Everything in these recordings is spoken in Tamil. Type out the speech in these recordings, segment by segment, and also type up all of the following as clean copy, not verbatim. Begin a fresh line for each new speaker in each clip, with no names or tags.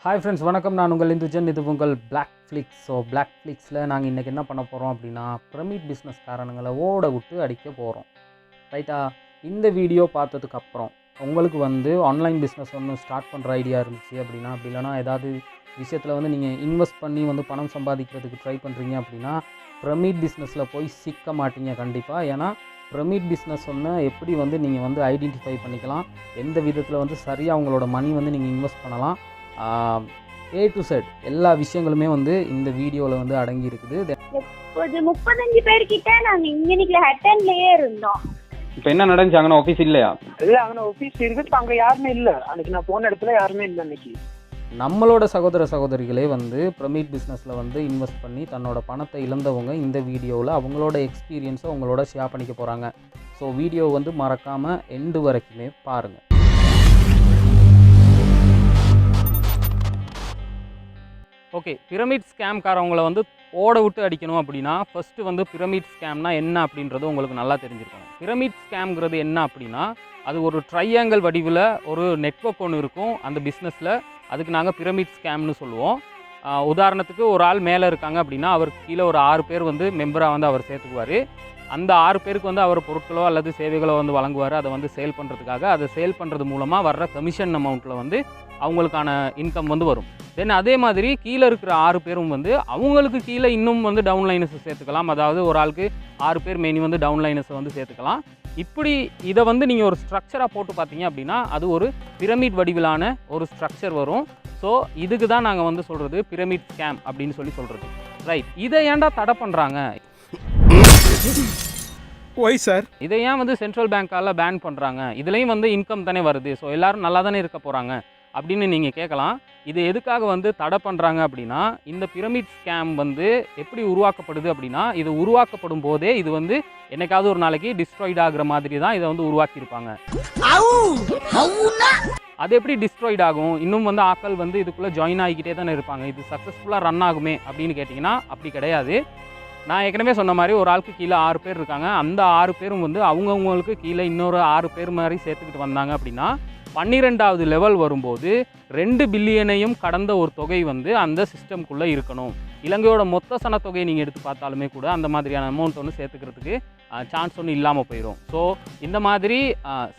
ஹாய் ஃப்ரெண்ட்ஸ், வணக்கம். நான் உங்கள் இந்துஜன். இது உங்கள் பிளாக் ஃப்ளிக்ஸ். ஸோ பிளாக் ஃப்ளிக்ஸில் நாங்கள் இன்றைக்கி என்ன பண்ண போகிறோம் அப்படின்னா, பிரமிட் பிஸ்னஸ் காரணங்களை ஓட விட்டு அடிக்க போகிறோம். ரைட்டா? இந்த வீடியோ பார்த்ததுக்கப்புறம் உங்களுக்கு ஆன்லைன் பிஸ்னஸ் ஸ்டார்ட் பண்ணுற ஐடியா இருந்துச்சு அப்படின்னா, அப்படி இல்லைனா ஏதாவது விஷயத்தில் நீங்கள் இன்வெஸ்ட் பண்ணி பணம் சம்பாதிக்கிறதுக்கு ட்ரை பண்ணுறீங்க அப்படின்னா, பிரமிட் பிஸ்னஸில் போய் சிக்க மாட்டீங்க கண்டிப்பாக. ஏன்னா பிரமிட் பிஸ்னஸ் எப்படி நீங்கள் ஐடென்டிஃபை பண்ணிக்கலாம், எந்த விதத்தில் சரியாக உங்களோட மணி நீங்கள் இன்வெஸ்ட் பண்ணலாம், A to Z எல்லா விஷயங்களுமே இந்த வீடியோவில் அடங்கி இருக்குது.
35 பேர்கிட்ட நாங்க இன்ஜினிக்ல ஹட்டன்லயே இருந்தோம்.
இப்போ என்ன நடந்துச்சு? அங்கே ஆஃபீஸ் இல்லையா?
இல்லை, அங்கே ஆஃபீஸ் இருக்குது, அங்கே யாருமே இல்லை. அன்றைக்கி நான் போன இடத்துல யாருமே இல்லை. அன்றைக்கி
நம்மளோட சகோதர சகோதரிகளே பிரமிட் பிஸ்னஸில் இன்வெஸ்ட் பண்ணி தன்னோட பணத்தை இழந்தவங்க இந்த வீடியோவில் அவங்களோட எக்ஸ்பீரியன்ஸை உங்களோட ஷேர் பண்ணிக்க போகிறாங்க. ஸோ வீடியோ மறக்காமல் எண்டு வரைக்குமே பாருங்கள். ஓகே, பிரமிட் ஸ்கேம்காரவங்களை ஓட விட்டு அடிக்கணும் அப்படின்னா ஃபஸ்ட்டு பிரமிட் ஸ்கேம்னா என்ன அப்படின்றது உங்களுக்கு நல்லா தெரிஞ்சிருக்கணும். பிரமிட் ஸ்கேம்ங்கிறது என்ன அப்படின்னா, அது ஒரு ட்ரையாங்கிள் வடிவில் ஒரு நெட்வொர்க் ஒன்று இருக்கும் அந்த பிஸ்னஸில். அதுக்கு நாங்கள் பிரமிட் ஸ்கேம்னு சொல்லுவோம். உதாரணத்துக்கு ஒரு ஆள் மேலே இருக்காங்க அப்படின்னா, அவருக்கு கீழே ஒரு 6 பேர் மெம்பராக அவர் சேர்த்துக்குவார். அந்த 6 பேருக்கு அவர் பொருட்களோ அல்லது சேவைகளோ வழங்குவார். அதை சேல் பண்ணுறதுக்காக. அதை சேல் பண்ணுறது மூலமாக வர்ற கமிஷன் அமௌண்ட்டில் அவங்களுக்கான இன்கம் வரும். தென் அதே மாதிரி கீழே இருக்கிற 6 பேரும் அவங்களுக்கு கீழே இன்னும் டவுன்லைனஸை சேர்த்துக்கலாம். அதாவது ஒரு ஆளுக்கு 6 பேர் மெனி டவுன்லைனஸை சேர்த்துக்கலாம். இப்படி இதை நீங்கள் ஒரு ஸ்ட்ரக்சராக போட்டு பார்த்தீங்க அப்படின்னா, அது ஒரு பிரமிட் வடிவிலான ஒரு ஸ்ட்ரக்சர் வரும். ஸோ இதுக்கு தான் நாங்கள் சொல்கிறது பிரமிட் ஸ்கேம் அப்படின்னு சொல்கிறது. ரைட், இதை ஏன்டா தடை பண்ணுறாங்க?
ஒய் சார்,
இதை ஏன் சென்ட்ரல் பேங்க்கால் பேன் பண்ணுறாங்க? இதுலேயும் இன்கம் தானே வருது. ஸோ எல்லோரும் நல்லா தானே இருக்க போகிறாங்க அப்படின்னு நீங்கள் கேட்கலாம். இது எதுக்காக தடை பண்ணுறாங்க அப்படின்னா, இந்த பிரமிட் ஸ்கேம் எப்படி உருவாக்கப்படுது அப்படின்னா, இது உருவாக்கப்படும் போதே இது என்னைக்காவது ஒரு நாளைக்கு டிஸ்ட்ராய்ட் ஆகுற மாதிரி தான் இதை உருவாக்கியிருப்பாங்க. அது எப்படி டிஸ்ட்ராய்ட் ஆகும்? இன்னும் ஆக்கள் இதுக்குள்ளே ஜாயின் ஆகிக்கிட்டே தானே இருப்பாங்க. இது சக்ஸஸ்ஃபுல்லாக ரன் ஆகுமே அப்படின்னு கேட்டிங்கன்னா அப்படி கிடையாது. நான் ஏற்கனவே சொன்ன மாதிரி ஒரு ஆளுக்கு கீழே 6 பேர் இருக்காங்க. அந்த 6 பேரும் அவங்கவுங்களுக்கு கீழே இன்னொரு 6 பேர் மாதிரி சேர்த்துக்கிட்டு வந்தாங்க அப்படின்னா, 12வது லெவல் வரும்போது 2 பில்லியனையும் கடந்த ஒரு தொகை அந்த சிஸ்டம்குள்ளே இருக்கணும். இலங்கையோட மொத்த சனத்தொகையை நீங்கள் எடுத்து பார்த்தாலுமே கூட அந்த மாதிரியான அமௌண்ட் சேர்த்துக்கிறதுக்கு சான்ஸ் இல்லாமல் போயிடும். ஸோ இந்த மாதிரி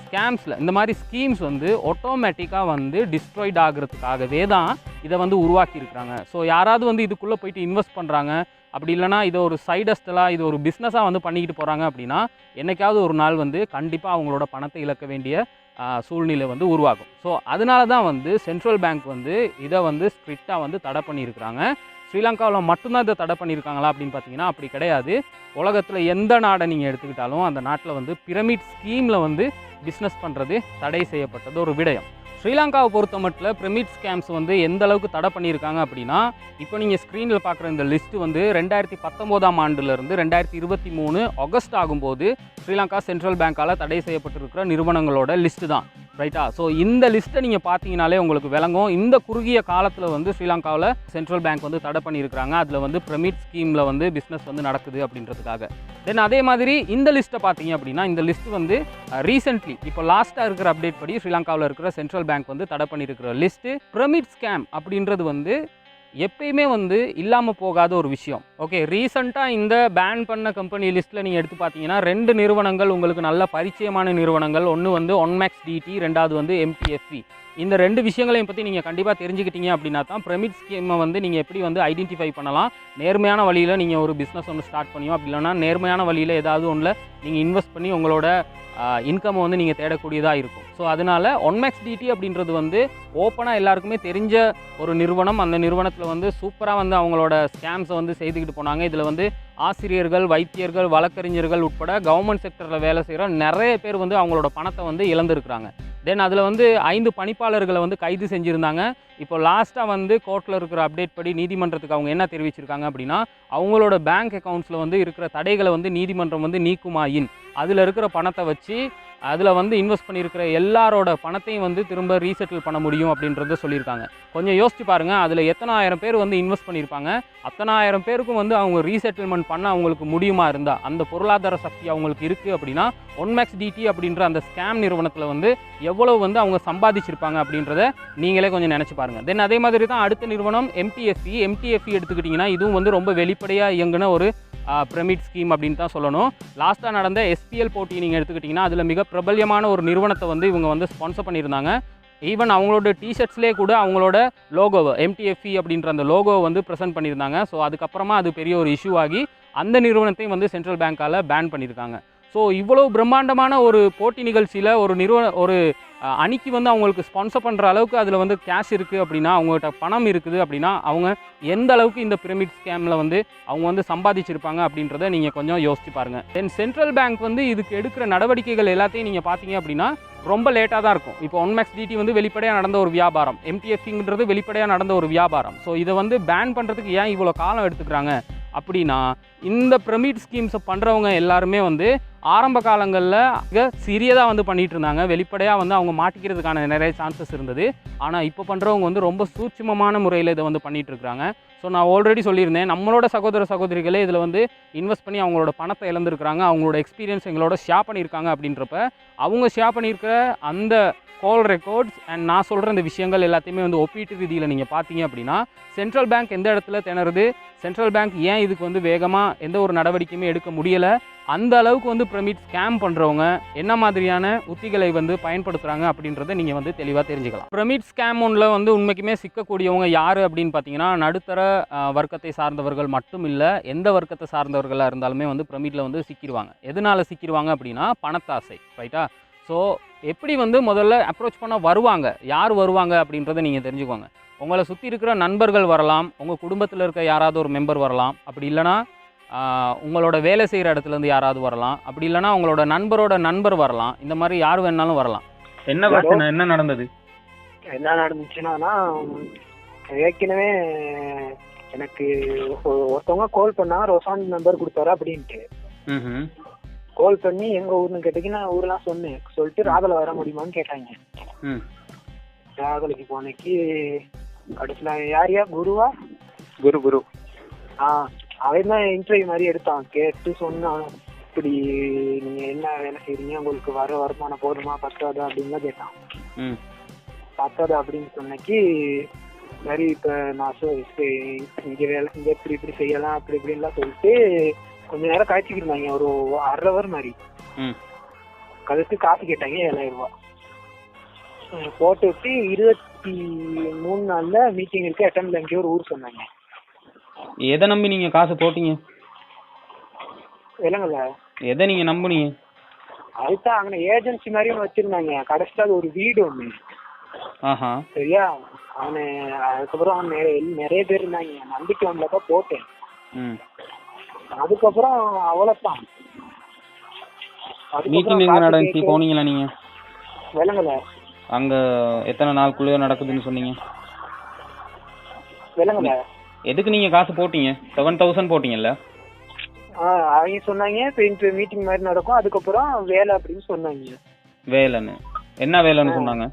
ஸ்கேம்ஸில் இந்த மாதிரி ஸ்கீம்ஸ் ஆட்டோமேட்டிக்காக டிஸ்ட்ராய்ட் ஆகிறதுக்காகவே தான் இதை உருவாக்கியிருக்கிறாங்க. ஸோ யாராவது இதுக்குள்ளே போயிட்டு இன்வெஸ்ட் பண்ணுறாங்க, அப்படி இல்லைனா இதை ஒரு சைடஸ்டலாக இது ஒரு பிஸ்னஸாக பண்ணிக்கிட்டு போகிறாங்க அப்படின்னா, என்றைக்காவது ஒரு நாள் கண்டிப்பாக அவங்களோட பணத்தை இழக்க வேண்டிய சூழ்நிலை உருவாகும். ஸோ அதனால தான் சென்ட்ரல் பேங்க் இதை ஸ்ட்ரிக்டாக தடை பண்ணியிருக்கிறாங்க. ஸ்ரீலங்காவில் மட்டும்தான் இதை தடை பண்ணியிருக்காங்களா அப்படின்னு பார்த்தீங்கன்னா அப்படி கிடையாது. உலகத்தில் எந்த நாடை நீங்கள் எடுத்துக்கிட்டாலும் அந்த நாட்டில் பிரமிட் ஸ்கீமில் பிஸ்னஸ் பண்ணுறது தடை செய்யப்பட்டது ஒரு விடயம். ஸ்ரீலங்காவை பொறுத்த மட்டும் பிரமிட் ஸ்கேம்ஸ் எந்த அளவுக்கு தடை பண்ணியிருக்காங்க அப்படின்னா, இப்போ நீங்கள் ஸ்க்ரீனில் பார்க்குற இந்த லிஸ்ட்டு 2019ஆம் ஆண்டுலேருந்து 2023 ஆகஸ்ட் ஆகும்போது ஸ்ரீலங்கா சென்ட்ரல் பேங்க்கால் தடை செய்யப்பட்டிருக்கிற நிறுவனங்களோட லிஸ்ட்டு தான். ரைட்டா? ஸோ இந்த லிஸ்ட்டை நீங்கள் பார்த்தீங்கனாலே உங்களுக்கு விளங்கும். இந்த குறுகிய காலத்தில் ஸ்ரீலங்காவில் சென்ட்ரல் பேங்க் தடை பண்ணியிருக்கிறாங்க. அதில் பிரமிட் ஸ்கீமில் பிஸ்னஸ் நடக்குது அப்படின்றதுக்காக. தென் அதே மாதிரி இந்த லிஸ்ட்டை பார்த்தீங்க அப்படின்னா, இந்த லிஸ்ட்டு ரீசெண்ட்லி இப்போ லாஸ்ட்டாக இருக்கிற அப்டேட் படி ஸ்ரீலங்காவில் இருக்கிற சென்ட்ரல் பேங்க் தடை பண்ணியிருக்கிற லிஸ்ட்டு பிரமிட் ஸ்கேம் அப்படின்றது எப்பயுமே இல்லாமல் போகாத ஒரு விஷயம். ஓகே, ரீசெண்டாக இந்த பேன் பண்ண கம்பெனி லிஸ்ட்டில் நீங்கள் எடுத்து பார்த்தீங்கன்னா 2 நிறுவனங்கள் உங்களுக்கு நல்ல பரிச்சயமான நிறுவனங்கள். ஒன்று ஒன்மேக்ஸ் டிடி, ரெண்டாவது MTFE. இந்த 2 விஷயங்களையும் பற்றி நீங்கள் கண்டிப்பாக தெரிஞ்சுக்கிட்டீங்க அப்படின்னா தான் பிரமிட் ஸ்கீமை நீங்கள் எப்படி ஐடென்டிஃபை பண்ணலாம். நேர்மையான வழியில் நீங்கள் ஒரு பிஸ்னஸ் ஸ்டார்ட் பண்ணியும், அப்படி இல்லைனா நேர்மையான வழியில் ஏதாவது ஒன்றில் நீங்கள் இன்வெஸ்ட் பண்ணி உங்களோட இன்கம்மை நீங்கள் தேடக்கூடியதாக இருக்கும். ஸோ அதனால் ஒன்மேக்ஸ் டிடி அப்படின்றது ஓப்பனாக எல்லாருக்குமே தெரிஞ்ச ஒரு நிறுவனம். அந்த நிறுவனத்தில் சூப்பராக அவங்களோட ஸ்கேம்ஸை செய்துக்கிட்டு போனாங்க. இதில் ஆசிரியர்கள், வைத்தியர்கள், வழக்கறிஞர்கள் உட்பட கவர்மெண்ட் செக்டரில் வேலை செய்கிற நிறைய பேர் அவங்களோட பணத்தை இழந்திருக்கிறாங்க. தென் அதில் 5 பணிப்பாளர்களை கைது செஞ்சுருந்தாங்க. இப்போ லாஸ்ட்டாக கோர்ட்டில் இருக்கிற அப்டேட் படி நீதிமன்றத்துக்கு அவங்க என்ன தெரிவிச்சிருக்காங்க அப்படின்னா, அவங்களோட பேங்க் அக்கௌண்ட்ஸில் இருக்கிற தடைகளை நீதிமன்றம் நீக்குமா இன் அதில் இருக்கிற பணத்தை வச்சு அதில் வந்து இன்வெஸ்ட் பண்ணியிருக்கிற எல்லாரோட பணத்தையும் வந்து திரும்ப ரீசெட்டில் பண்ண முடியும் அப்படின்றத சொல்லியிருக்காங்க. கொஞ்சம் யோசிச்சு பாருங்கள், அதில் எத்தனை ஆயிரம் பேர் வந்து இன்வெஸ்ட் பண்ணியிருப்பாங்க, அத்தனை ஆயிரம் பேருக்கும் வந்து அவங்க ரீசெட்டில்மெண்ட் பண்ண அவங்களுக்கு முடியுமா இருந்தால், அந்த பொருளாதார சக்தி அவங்களுக்கு இருக்குது அப்படின்னா ஒன்மேக்ஸ் டிடி அப்படின்ற அந்த ஸ்கேம் நிறுவனத்தில் வந்து எவ்வளவு வந்து அவங்க சம்பாதிச்சிருப்பாங்க அப்படின்றத நீங்களே கொஞ்சம் நினச்சி பாருங்கள். தென் அதே மாதிரி தான் அடுத்த நிறுவனம் எம்டிஎஃப்இ எடுத்துக்கிட்டிங்கன்னா இதுவும் வந்து ரொம்ப வெளிப்படையாக இயங்குன ஒரு பிரமிட் ஸ்கீம் அப்படின்னு தான் சொல்லணும். லாஸ்ட்டாக நடந்த எஸ்பிஎல் போட்டி நீங்கள் எடுத்துக்கிட்டிங்கன்னா அதில் மிக பிரபல்யமான ஒரு நிறுவனத்தை வந்து இவங்க வந்து ஸ்பான்சர் பண்ணியிருந்தாங்க. ஈவன் அவங்களோட டிஷர்ட்ஸ்லேயே கூட அவங்களோட லோகோவை எம்டிஎஃப்இ அப்படின்ற அந்த லோகோவை வந்து ப்ரெசென்ட் பண்ணியிருந்தாங்க. ஸோ அதுக்கப்புறமா அது பெரிய ஒரு இஷ்யூ ஆகி அந்த நிறுவனத்தையும் வந்து சென்ட்ரல் பேங்க்கால் பேன் பண்ணியிருக்காங்க. ஸோ இவ்வளோ பிரம்மாண்டமான ஒரு போட்டி நிகழ்ச்சியில் ஒரு அணிக்கு வந்து அவங்களுக்கு ஸ்பான்சர் பண்ணுற அளவுக்கு அதில் வந்து கேஷ் இருக்குது அப்படின்னா, அவங்ககிட்ட பணம் இருக்குது அப்படின்னா, அவங்க எந்த அளவுக்கு இந்த பிரமிட் ஸ்கேமில் வந்து அவங்க வந்து சம்பாதிச்சிருப்பாங்க அப்படின்றத நீங்கள் கொஞ்சம் யோசிச்சு பாருங்கள். தென் சென்ட்ரல் பேங்க் வந்து இதுக்கு எடுக்கிற நடவடிக்கைகள் எல்லாத்தையும் நீங்கள் பார்த்தீங்க அப்படின்னா ரொம்ப லேட்டாக தான் இருக்கும். இப்போ ஒன்மேக்ஸ் டிடி வந்து வெளிப்படையாக நடந்த ஒரு வியாபாரம், எம்டிஎஃப்ங்கிறது வெளிப்படையாக நடந்த ஒரு வியாபாரம். ஸோ இதை வந்து பேன் பண்ணுறதுக்கு ஏன் இவ்வளோ காலம் எடுத்துக்கிறாங்க அப்படின்னா, இந்த பிரமிட் ஸ்கீம்ஸை பண்ணுறவங்க எல்லாருமே வந்து ஆரம்ப காலங்களில் சிறியதாக வந்து பண்ணிகிட்டு இருந்தாங்க. வெளிப்படையாக வந்து அவங்க மாட்டிக்கிறதுக்கான நிறைய சான்சஸ் இருந்தது. ஆனால் இப்போ பண்ணுறவங்க வந்து ரொம்ப சூட்சுமமான முறையில் இதை வந்து பண்ணிகிட்டு இருக்கிறாங்க. ஸோ நான் ஆல்ரெடி சொல்லியிருந்தேன், நம்மளோட சகோதர சகோதரிகளே இதில் வந்து இன்வெஸ்ட் பண்ணி அவங்களோட பணத்தை இழந்திருக்கிறாங்க, அவங்களோட எக்ஸ்பீரியன்ஸ் எங்களோட ஷேர் பண்ணியிருக்காங்க. அப்படின்றப்ப அவங்க ஷேர் பண்ணியிருக்கிற அந்த கால் ரெக்கார்ட்ஸ் அண்ட் நான் சொல்கிற இந்த விஷயங்கள் எல்லாத்தையுமே வந்து ஒப்பீட்டு ரீதியில் நீங்கள் பார்த்தீங்க அப்படின்னா, சென்ட்ரல் பேங்க் எந்த இடத்துல திணறுது, சென்ட்ரல் பேங்க் ஏன் இதுக்கு வந்து வேகமாக எந்த ஒரு நடவடிக்கையுமே எடுக்க முடியலை, அந்த அளவுக்கு வந்து பிரமிட் ஸ்கேம் பண்ணுறவங்க என்ன மாதிரியான உத்திகளை வந்து பயன்படுத்துகிறாங்க அப்படின்றத நீங்கள் வந்து தெளிவாக தெரிஞ்சுக்கலாம். பிரமிட் ஸ்கேம் ஒன்றில் வந்து உண்மைக்குமே சிக்கக்கூடியவங்க யார் அப்படின்னு பார்த்தீங்கன்னா, நடுத்தர வர்க்கத்தை சார்ந்தவர்கள் மட்டும் இல்லை, எந்த வர்க்கத்தை சார்ந்தவர்களாக இருந்தாலுமே வந்து பிரமிட்டில் வந்து சிக்கிடுவாங்க. எதனால் சிக்கிடுவாங்க அப்படின்னா பணத்தாசை, ரைட்டா? ஸோ எப்படி வந்து முதல்ல அப்ரோச் பண்ண வருவாங்க, யார் வருவாங்க அப்படின்றத நீங்கள் தெரிஞ்சுக்கோங்க. உங்களை சுற்றி இருக்கிற நண்பர்கள் வரலாம், உங்கள் குடும்பத்தில் இருக்க யாராவது ஒரு மெம்பர் வரலாம், அப்படி இல்லைனா உங்களோட வேலை செய்கிற இடத்துலேருந்து யாராவது வரலாம், அப்படி இல்லைனா உங்களோட நண்பரோட நண்பர் வரலாம். இந்த மாதிரி யார் வேணாலும் வரலாம். என்ன பிரச்சனை, என்ன நடந்தது?
என்ன நடந்துச்சுன்னா, ஏற்கனவே எனக்கு ஒருத்தவங்க கால் பண்ணா ரொசான் நம்பர் கொடுத்தாரா அப்படின்ட்டு கால் பண்ணி எங்க ஊர்னு கேட்டீங்கன்னா ஊர்லாம் சொன்னேன். சொல்லிட்டு ராதல வர முடியுமான்னு கேட்டாங்க. ராதலுக்கு போனக்கு கடைசியில யாரியா குருவா குரு அவன் தான் இன்டர்வியூ மாதிரி எடுத்தான். கேட்டு சொன்னான், இப்படி நீங்க என்ன வேலை செய்றீங்க, உங்களுக்கு வர வருமானம் போதுமா பத்தாதா அப்படின்னு கேட்டான். பத்தாதா அப்படின்னு சொன்னக்கு சரி இப்ப நான் இங்க வேலை செஞ்ச இப்படி செய்யலாம் அப்படி இப்படின்லாம் சொல்லிட்டு கொஞ்ச நேரம் காய்ச்சிக்கிட்டு இருந்தாங்க. ஒரு 1/2 hour மாதிரி கழுத்து காசு கேட்டாங்க. 7,000 ரூபாய் போட்டு விட்டு 23 நாள்ல மீட்டிங் இருக்கு அட்டெண்ட் எங்கேயோ ஒரு ஊர் சொன்னாங்க.
எதை நம்பி நீங்க காசு போட்டீங்க?
இல்லைங்கள
எதை நீங்க நம்புனீங்க?
அதுதான் அங்கே ஏஜென்சி மாதிரி ஒன்று வச்சிருந்தாங்க. கடைசியில் அது ஒரு வீடு ஒண்ணு. சரியா, அவனு அதுக்கப்புறம் அவன் நிறைய பேர் இருந்தாங்க. நம்பிக்கை ஒன்றுலப்பா போட்டேன். அதுக்கப்புறம் அவ்வளவுதான்.
மீட்டிங் எங்க நடந்துச்சு, போனீங்களா நீங்க?
விலங்குல
அங்க எத்தனை நாளுக்குள்ள நடக்குதுன்னு சொன்னீங்க?
விலங்குல
எதுக்கு நீங்க காசு போட்டீங்க? 7,000 போட்டீங்கல்ல?
அவங்க சொன்னாங்க இப்ப மீட்டிங் மாதிரி நடக்கும், அதுக்கப்புறம் வேலை அப்படின்னு சொன்னாங்க.
வேலைன்னு என்ன வேலைன்னு சொன்னாங்க?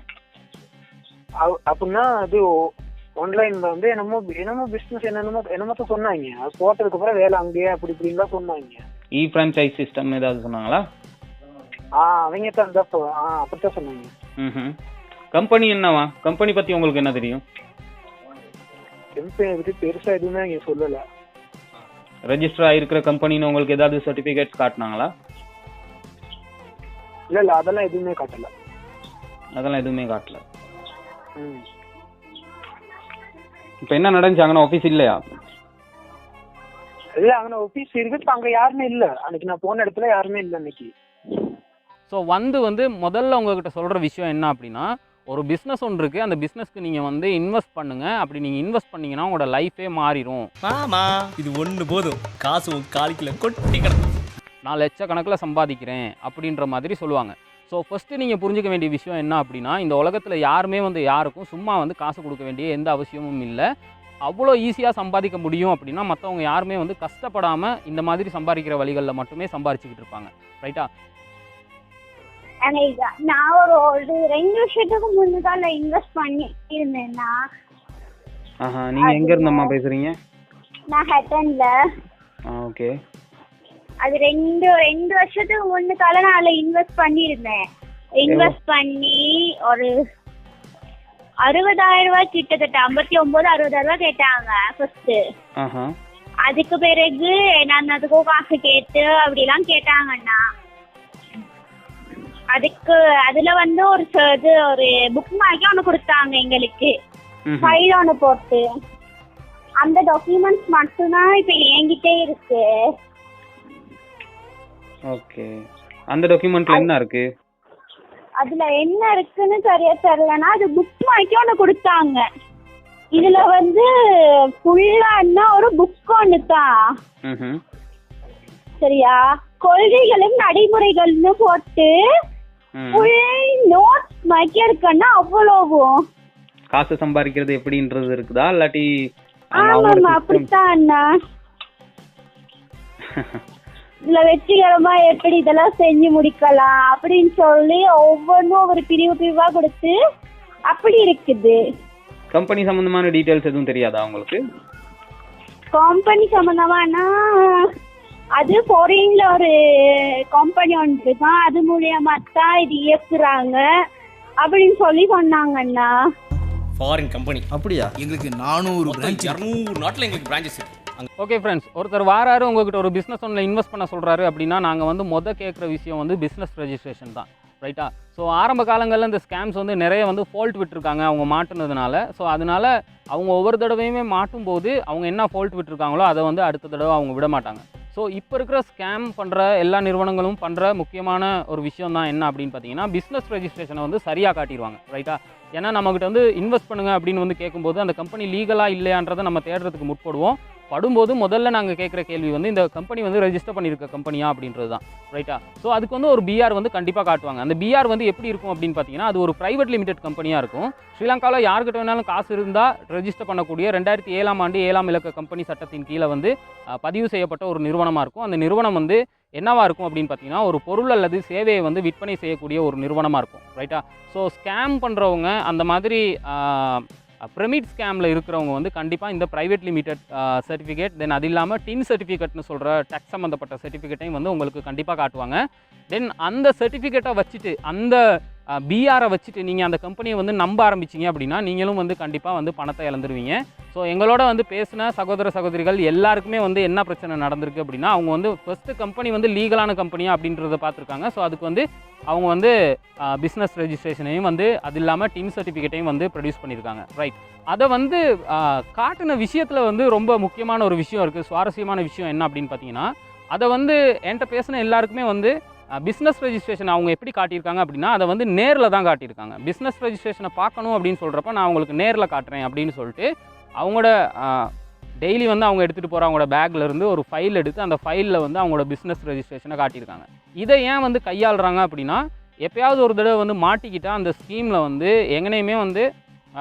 அப்படின்னா அது ஆன்லைன்ல வந்து என்னமோ பிசினஸ் என்னமோ சொன்னாங்க. அது போட்டதுக்கு அப்புறம் வேலை அங்கேயே அப்படி இப்படின்னு சொன்னாங்க.
இ பிரான்சைஸ் சிஸ்டம் ஏதாவது சொன்னாங்களா?
அவங்க தான் அப்படித்தான் சொன்னாங்க.
கம்பெனி என்னவா? கம்பெனி பத்தி உங்களுக்கு என்ன தெரியும்?
கம்பெனி பத்தி பெருசா எதுவுமே இங்க சொல்லல.
ரெஜிஸ்டர் ஆயிருக்கிற கம்பெனின்னு உங்களுக்கு ஏதாவது சர்டிபிகேட்ஸ் காட்டினாங்களா?
இல்ல அதெல்லாம் எதுவுமே காட்டல.
அதெல்லாம் எதுவுமே காட்டல. இப்ப என்ன நடந்துச்சு? அங்கே ஆபீஸ் இல்லையா?
இல்ல அங்கே ஆபீஸ் இருக்கு, அங்க யாருமே இல்ல. அன்னைக்கு நான் போன இடத்துல யாருமே இல்ல அன்னைக்கு.
ஸோ வந்து முதல்ல உங்ககிட்ட சொல்கிற விஷயம் என்ன அப்படின்னா, ஒரு பிஸ்னஸ் ஒன்று இருக்குது, அந்த பிஸ்னஸ்க்கு நீங்கள் வந்து இன்வெஸ்ட் பண்ணுங்கள். அப்படி நீங்கள் இன்வெஸ்ட் பண்ணிங்கன்னா உங்களோட லைஃபே மாறிடும்.
இது ஒன்று போதும், காசு காலிக்கல கொட்டி கிடக்கும்,
நான் லட்சக்கணக்கில் சம்பாதிக்கிறேன் அப்படின்ற மாதிரி சொல்லுவாங்க. ஸோ ஃபஸ்ட்டு நீங்கள் புரிஞ்சிக்க வேண்டிய விஷயம் என்ன அப்படின்னா, இந்த உலகத்தில் யாருமே வந்து யாருக்கும் சும்மா வந்து காசு கொடுக்க வேண்டிய எந்த அவசியமும் இல்லை. அவ்வளோ ஈஸியாக சம்பாதிக்க முடியும் அப்படின்னா மற்றவங்க யாருமே வந்து கஷ்டப்படாமல் இந்த மாதிரி சம்பாதிக்கிற வழிகளில் மட்டுமே சம்பாதிச்சுக்கிட்டு இருப்பாங்க. ரைட்டா?
நான் ஒரு 2 வருஷத்துக்கு முன்னால இன்வெஸ்ட் பண்ணி இருந்தேன்னா.
நீங்கள் எங்கே இருந்தம்மா பேசுகிறீங்க?
நான் ஹட்டன்ல.
ஓகே.
அது 2 வருஷத்துக்கு முன்னால நான் அதுல இன்வெஸ்ட் பண்ணியிருந்தேன். இன்வெஸ்ட் பண்ணி ஒரு 60,000 ரூபாய் கிட்டத்தட்ட 59,000-60,000 ரூபாய் கேட்டாங்க ஃபர்ஸ்ட். அதுக்கு பிறகு நான் அதுக்கும் காசு கேட்டு அப்படிலாம் கேட்டாங்கண்ணா. அதுல வந்து ஒரு புக் மாதிரி ஒன்று கொடுத்தாங்க எங்களுக்கு, ஃபைல் ஒன்று போட்டு. அந்த டாக்குமெண்ட்ஸ் மட்டும்தான் இப்ப என்கிட்டே இருக்கு.
ஓகே. அந்த டாக்குமெண்ட்ல என்ன இருக்கு?
அதுல என்ன இருக்குன்னு சரியா தெரியலன்னா அது புக் மாதிரி ஒன்று கொடுத்தாங்க. இதுல வந்து ஃபுல்லா ஒரு புக் ஒன்று தான். சரியா? கொள்கைகளும் நடைமுறைகள்னு போட்டு நோட்ஸ் மாதிரி இருக்குன்னா அவ்வளவும்.
காசு சம்பாதிக்கிறது எப்படின்றது இருக்குதா இல்லாட்டி?
ஆமாமா அப்படித்தான் அண்ணா. இதுல வெற்றிகரமா எப்படி இதெல்லாம் செஞ்சு முடிக்கலாம் அப்படின்னு சொல்லி ஒவ்வொன்றும் ஒரு பிரிவா கொடுத்து அப்படி இருக்குது.
கம்பெனி சம்பந்தமான டீடைல்ஸ் எதுவும் தெரியாதா உங்களுக்கு?
கம்பெனி சம்பந்தமானா அது ஃபாரின்ல ஒரு கம்பெனி ஒன்று இருக்கான், அது மூலியமா தான் இது இயக்குறாங்க அப்படின்னு சொல்லி சொன்னாங்கண்ணா.
ஃபாரின் கம்பெனி அப்படியா?
எங்களுக்கு 400 பிரான்ச்,
200 நாட்டில் எங்களுக்கு பிரான்ச்சஸ் இருக்கு.
ஓகே ஃப்ரெண்ட்ஸ், ஒருத்தர் வாராரு உங்ககிட்ட ஒரு பிஸ்னஸ் ஒன்றில் இன்வெஸ்ட் பண்ண சொல்கிறாரு அப்படின்னா நாங்கள் வந்து கேட்குற விஷயம் வந்து பிஸ்னஸ் ரெஜிஸ்ட்ரேஷன் தான். ரைட்டா? ஸோ ஆரம்ப காலங்களில் இந்த ஸ்கேம்ஸ் வந்து நிறைய வந்து ஃபால்ட் விட்டுருக்காங்க அவங்க மாட்டுனதுனால. ஸோ அதனால் அவங்க ஒவ்வொரு தடவையுமே மாட்டும் போது அவங்க என்ன ஃபால்ட் விட்டுருக்காங்களோ அதை வந்து அடுத்த தடவை அவங்க விட மாட்டாங்க. ஸோ இப்போ இருக்கிற ஸ்கேம் பண்ணுற எல்லா நிறுவனங்களும் பண்ணுற முக்கியமான ஒரு விஷயம் தான் என்ன அப்படின்னு பார்த்தீங்கன்னா பிஸ்னஸ் ரெஜிஸ்ட்ரேஷனை வந்து சரியாக காட்டிடுவாங்க. ரைட்டா? ஏன்னா நம்மகிட்ட வந்து இன்வெஸ்ட் பண்ணுங்க அப்படின்னு வந்து கேட்கும்போது அந்த கம்பெனி லீகலாக இல்லையான்றதை நம்ம தேடுறதுக்கு முற்படுவோம். படும்போது முதல்ல நாங்கள் கேட்குற கேள்வி வந்து இந்த கம்பெனி வந்து ரெஜிஸ்டர் பண்ணியிருக்க கம்பெனியா அப்படின்றது தான். ரைட்டா? ஸோ அதுக்கு வந்து ஒரு பிஆர் வந்து கண்டிப்பாக காட்டுவாங்க. அந்த பிஆர் வந்து எப்படி இருக்கும் அப்படின்னு பார்த்தீங்கன்னா அது ஒரு ப்ரைவேட் லிமிடெட் கம்பெனியாக இருக்கும். ஸ்ரீலங்காவில் யாருக்கிட்ட வேணாலும் காசு இருந்தால் ரெஜிஸ்டர் பண்ணக்கூடிய 2007ஆம் ஆண்டு 7ஆம் இலக்க கம்பெனி சட்டத்தின் கீழே வந்து பதிவு செய்யப்பட்ட ஒரு நிறுவனமாக இருக்கும். அந்த நிறுவனம் வந்து என்னவா இருக்கும் அப்படின்னு பார்த்தீங்கன்னா ஒரு பொருள் அல்லது சேவையை வந்து விற்பனை செய்யக்கூடிய ஒரு நிறுவனமாக இருக்கும். ரைட்டா? ஸோ ஸ்கேம் பண்ணுறவங்க அந்த மாதிரி பிரமிட் ஸ்கேமில் இருக்கிறவங்க வந்து கண்டிப்பாக இந்த ப்ரைவேட் லிமிடெட் சர்டிஃபிகேட், தென் அது இல்லாமல் டின் சர்டிஃபிகேட்னு சொல்கிற டேக்ஸ் சம்மந்தப்பட்ட சர்டிஃபிகேட்டையும் வந்து உங்களுக்கு கண்டிப்பாக காட்டுவாங்க. தென் அந்த சர்டிஃபிகேட்டை வச்சுட்டு அந்த பிஆரை வச்சுட்டு நீங்கள் அந்த கம்பெனியை வந்து நம்ப ஆரம்பிச்சிங்க அப்படின்னா நீங்களும் வந்து கண்டிப்பாக வந்து பணத்தை இழந்துருவீங்க. ஸோ எங்களோட வந்து பேசின சகோதர சகோதரிகள் எல்லாருக்குமே வந்து என்ன பிரச்சனை நடந்திருக்கு அப்படின்னா அவங்க வந்து ஃபஸ்ட்டு கம்பெனி வந்து லீகலான கம்பெனியா அப்படின்றத பார்த்துருக்காங்க. ஸோ அதுக்கு வந்து அவங்க வந்து பிஸ்னஸ் ரெஜிஸ்ட்ரேஷனையும் வந்து அது இல்லாமல் டின் சர்டிஃபிகேட்டையும் வந்து ப்ரொடியூஸ் பண்ணியிருக்காங்க. ரைட்? அதை வந்து காட்டின விஷயத்தில் வந்து ரொம்ப முக்கியமான ஒரு விஷயம் இருக்குது, சுவாரஸ்யமான விஷயம் என்ன அப்படின்னு பார்த்தீங்கன்னா அதை வந்து என்கிட்ட பேசின எல்லாருக்குமே வந்து பிஸ்னஸ் ரெஜிஸ்ட்ரேஷன் அவங்க எப்படி காட்டியிருக்காங்க அப்படின்னா அதை வந்து நேரில் தான் காட்டியிருக்காங்க. பிஸ்னஸ் ரெஜிஸ்ட்ரேஷனை பார்க்கணும் அப்படின்னு சொல்கிறப்ப நான் அவங்களுக்கு நேரில் காட்டுறேன் அப்படின்னு சொல்லிட்டு அவங்களோட டெய்லி வந்து அவங்க எடுத்துகிட்டு போகிற அவங்களோட பேக்லேருந்து ஒரு ஃபைல் எடுத்து அந்த ஃபைலில் வந்து அவங்களோட பிஸ்னஸ் ரெஜிஸ்ட்ரேஷனை காட்டியிருக்காங்க. இதை ஏன் வந்து கையாளுறாங்க அப்படின்னா எப்போயாவது ஒரு தடவை வந்து மாட்டிக்கிட்டால் அந்த ஸ்கீமில் வந்து எங்கனையுமே வந்து